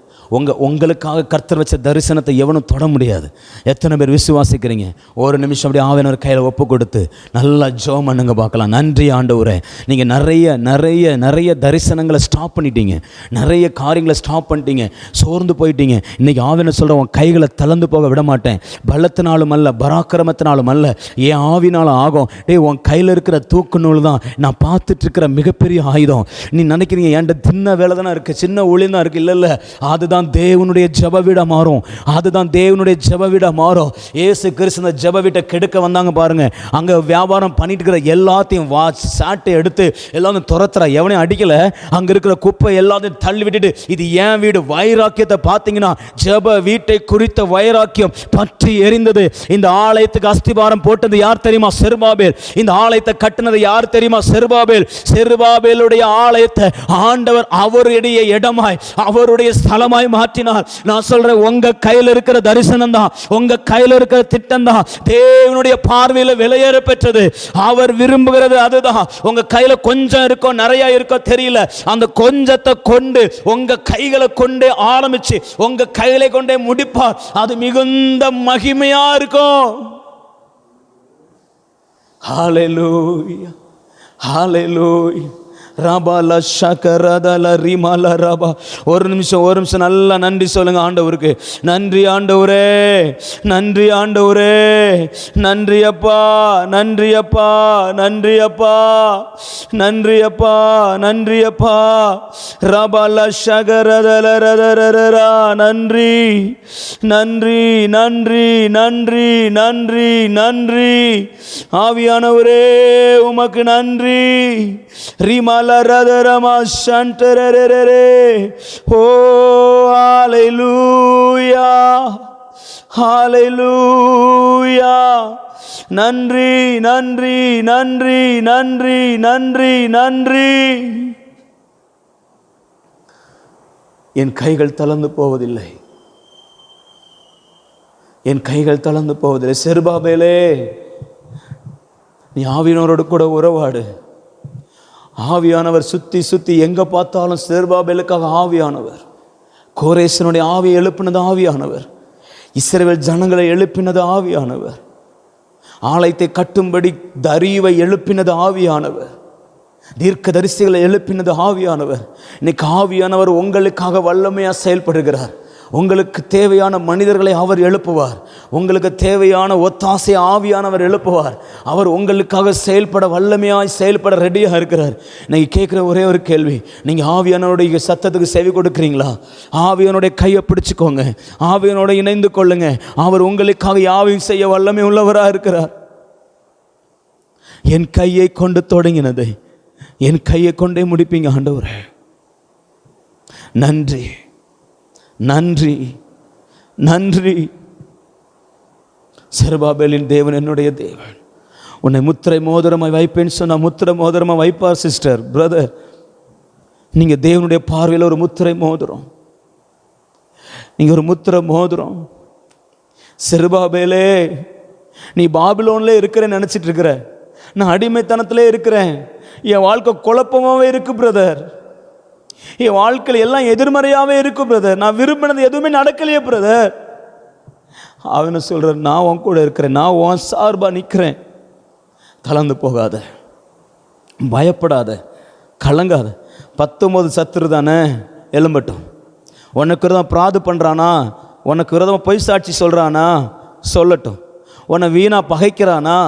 Speaker 1: உங்களுக்காக கர்த்தர் வச்ச தரிசனத்தை எவனும் தொட முடியாது. எத்தனை பேர் விசுவாசிக்கிறீங்க? ஒரு நிமிஷம் அப்படியே ஆவியானவர் கையில் ஒப்பு கொடுத்து நல்லா ஜெபம் பண்ணுங்க பார்க்கலாம். நன்றி ஆண்டவரே, நீங்கள் நிறைய நிறைய நிறைய தரிசனங்களை ஸ்டாப் பண்ணிட்டீங்க, நிறைய காரியங்களை ஸ்டாப் பண்ணிட்டீங்க, சோர்ந்து போயிட்டீங்க. இன்றைக்கி ஆவியானவர் சொல்கிற, உன் கைகளை தளர்ந்து போக விட மாட்டேன், பலத்தினாலும் அல்ல பராக்கிரமத்தினாலும் அல்ல, என் ஆவினாலும் ஆகும். உன் கையில் இருக்கிற தூக்கு நூல் தான் நான் பார்த்துட்டு இருக்கிற மிகப்பெரிய ஆயுதம். நீ நினைக்கிறீங்க என்கிட்ட சின்ன வேலை தானே இருக்குது, சின்ன ஊழியம் தான் இருக்குது. இல்லை, அதுதான் தேவனுடைய ஜெப வீடாக மாறும். அதுதான் தேவனுடைய ஜெப வீடாக மாறும். இயேசு கிறிஸ்து அந்த ஜெப வீட்டை கெடுக்க வந்தாங்க பாருங்க. அங்கே வியாபாரம் பண்ணிட்டு இருக்கிற எல்லாத்தையும் சாட்டை எடுத்து எல்லாத்தையும் துரத்துறா, எவனையும் அடிக்கலை. அங்கே இருக்கிற குப்பை எல்லாத்தையும் தள்ளி விட்டுட்டு, இது ஏன் வீடு. வைராக்கியத்தை பார்த்தீங்கன்னா ஜெப வீட்டை குறித்த வைராக்கியம் பற்றி எரிந்தது. இந்த ஆலயத்துக்கு அஸ்திபாரம் போட்டது யார் தெரியுமா? செருபாபேல். இந்த ஆலயத்தை கட்டினது யார் தெரியுமா? செருபாபேல். செருபாபேலுடைய ஆலயத்தை ஆண்டவர் அவருடைய இடமாய், அவருடைய ஸ்தலமாய் மாற்றினார். நான் சொல்றேன், உங்க கையில் இருக்கிற தரிசனம் தான், உங்க கையில் இருக்கிற திட்டம் தான் தேவனுடைய பார்வையில் விலையேற பெற்றது. அவர் விரும்புகிறது அதுதான். உங்க கையில கொஞ்சம் இருக்கோ நிறைய இருக்கோ தெரியல, அந்த கொஞ்சத்தை கொண்டு உங்க கைகளை கொண்டே ஆரம்பிச்சு உங்க கைகளை கொண்டே முடிப்பார். அது மிகுந்த மகிமையா இருக்கும். ஹல்லேலூயா, ஹல்லேலூயா. ரபால ஷகரதல ரிமல ரபா. ஒரு நிமிஷம் நல்லா நன்றி சொல்லுங்க ஆண்டவருக்கு. நன்றி ஆண்டவரே, நன்றி ஆண்டவரே, நன்றி அப்பா, நன்றி அப்பா, நன்றி அப்பா, நன்றி அப்பா, நன்றி அப்பா. ரபால ஷகரதல ரதரரா. நன்றி நன்றி நன்றி நன்றி நன்றி நன்றி. ஆவியானவரே உமக்கு நன்றி. ரிமா Oh, hallelujah, hallelujah. நன்றி நன்றி நன்றி நன்றி நன்றி நன்றி. என் கைகள் தளர்ந்து போவதில்லை, என் கைகள் தளர்ந்து போவதில்லை. செருபாபேலே, நீ ஆவியானவரோடு கூட உறவாடு. ஆவியானவர் சுத்தி சுத்தி எங்க பார்த்தாலும் செருபாபேலுக்காக ஆவியானவர். கோரேசனுடைய ஆவியை எழுப்பினது ஆவியானவர். இஸ்ரவேல் ஜனங்களை எழுப்பினது ஆவியானவர். ஆலயத்தை கட்டும்படி தரிவை எழுப்பினது ஆவியானவர். தீர்க்க தரிசிகளை எழுப்பினது ஆவியானவர். இன்னைக்கு ஆவியானவர் உங்களுக்காக வல்லமையா செயல்படுகிறார். உங்களுக்கு தேவையான மனிதர்களை அவர் எழுப்புவார். உங்களுக்கு தேவையான ஒத்தாசை ஆவியானவர் எழுப்புவார். அவர் உங்களுக்காக செயல்பட வல்லமையாய் செயல்பட ரெடியாக இருக்கிறார். நீங்கள் கேட்குற ஒரே ஒரு கேள்வி, நீங்கள் ஆவியானவருடைய சத்தத்துக்கு செவி கொடுக்குறீங்களா? ஆவியானுடைய கையை பிடிச்சிக்கோங்க, ஆவியானோட இணைந்து கொள்ளுங்க. அவர் உங்களுக்காக யாவையும் செய்ய வல்லமை உள்ளவராக இருக்கிறார். என் கையை கொண்டு தொடங்கினதை என் கையை கொண்டே முடிப்பீங்க ஆண்டவரே. நன்றி நன்றி நன்றி. செருபாபேலின் தேவன் என்னுடைய தேவன். உன்னை முத்திரை மோதிரமாய் வைப்பேன்னு சொன்னா முத்திரை மோதிரமாக வைப்பார். சிஸ்டர், பிரதர், நீங்கள் தேவனுடைய பார்வையில் ஒரு முத்திரை மோதிரம், நீங்கள் ஒரு முத்திரை மோதிரம். செருபாபேலே, நீ பாபிலோன்ல இருக்கிறேன்னு நினச்சிட்டு இருக்கிற, நான் அடிமைத்தனத்திலே இருக்கிறேன், என் வாழ்க்கை குழப்பமாகவே இருக்கு பிரதர், என் வாழ்க்கையில் எல்லாம் எதிர்மறையாகவே இருக்கும் பிரதர், நான் விரும்பினது எதுவுமே நடக்கலையே பிரதர். அவனு சொல்கிற, நான் உன் கூட இருக்கிறேன், நான் உன் சார்பாக நிற்கிறேன். கலந்து போகாத, பயப்படாத, கலங்காத. 19 சத்துரு தானே, எழும்பட்டும். உனக்கு விரதம் பிராது பண்ணுறானா, உனக்கு விரதமாக பொய் சாட்சி சொல்கிறானா, சொல்லட்டும். உன்னை வீணாக பகைக்கிறானா,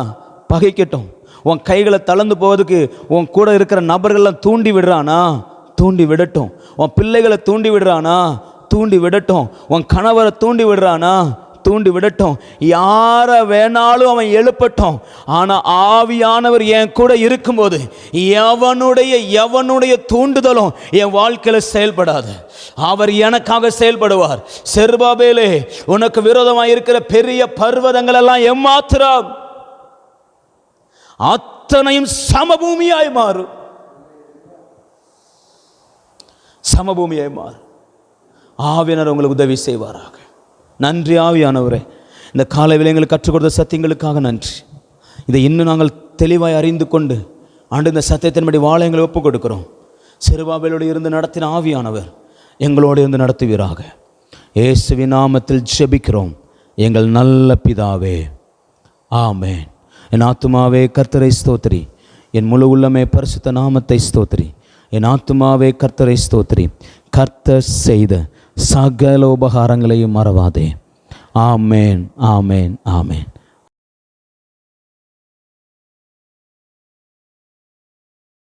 Speaker 1: பகைக்கட்டும். உன் கைகளை தளர்ந்து போவதுக்கு உன் கூட இருக்கிற நபர்கள்லாம் தூண்டி விடுறானா, தூண்டி விடட்டும். உன் பிள்ளைகளை தூண்டி விடுறானா, தூண்டி விடட்டும். உன் கணவரை தூண்டி விடுறானா, தூண்டி விடட்டும். யாரை வேணாலும் அவன் எழுப்பட்டும். ஆனால் ஆவியானவர் என் கூட இருக்கும்போது எவனுடைய தூண்டுதலும் என் வாழ்க்கையில் செயல்படாது. அவர் எனக்காக செயல்படுவார். செருபாபேலே, உனக்கு விரோதமாக இருக்கிற பெரிய பர்வதங்கள் எல்லாம் எம்மாத்திரம், அத்தனையும் சமபூமியாய் மாறும். சமபூமியாய் மாறும். ஆவியானவர் உங்களுக்கு உதவி செய்வாராக. நன்றி ஆவியானவரே, இந்த காலையில் எங்களுக்கு கற்றுக் கொடுத்த சத்தியங்களுக்காக நன்றி. இதை இன்னும் நாங்கள் தெளிவாய் அறிந்து கொண்டு ஆண்டு இந்த சத்தியத்தின்படி வாழ எங்களை ஒப்புக் கொடுக்கிறோம். செருபாபேலோடு இருந்து நடத்தின ஆவியானவர் எங்களோடு இருந்து நடத்துவீராக. இயேசுவின் நாமத்தில் ஜெபிக்கிறோம் எங்கள் நல்ல பிதாவே, ஆமென். என் ஆத்துமாவே கர்த்தரை ஸ்தோத்திரி, என் முழு உள்ளமே பரிசுத்த நாமத்தை ஸ்தோத்திரி. என் ஆத்துமாவே கர்த்தரை ஸ்தோத்திரி, கர்த்தர் செய்த சகல உபகாரங்களையும் மறவாதே. ஆமென், ஆமென், ஆமென்.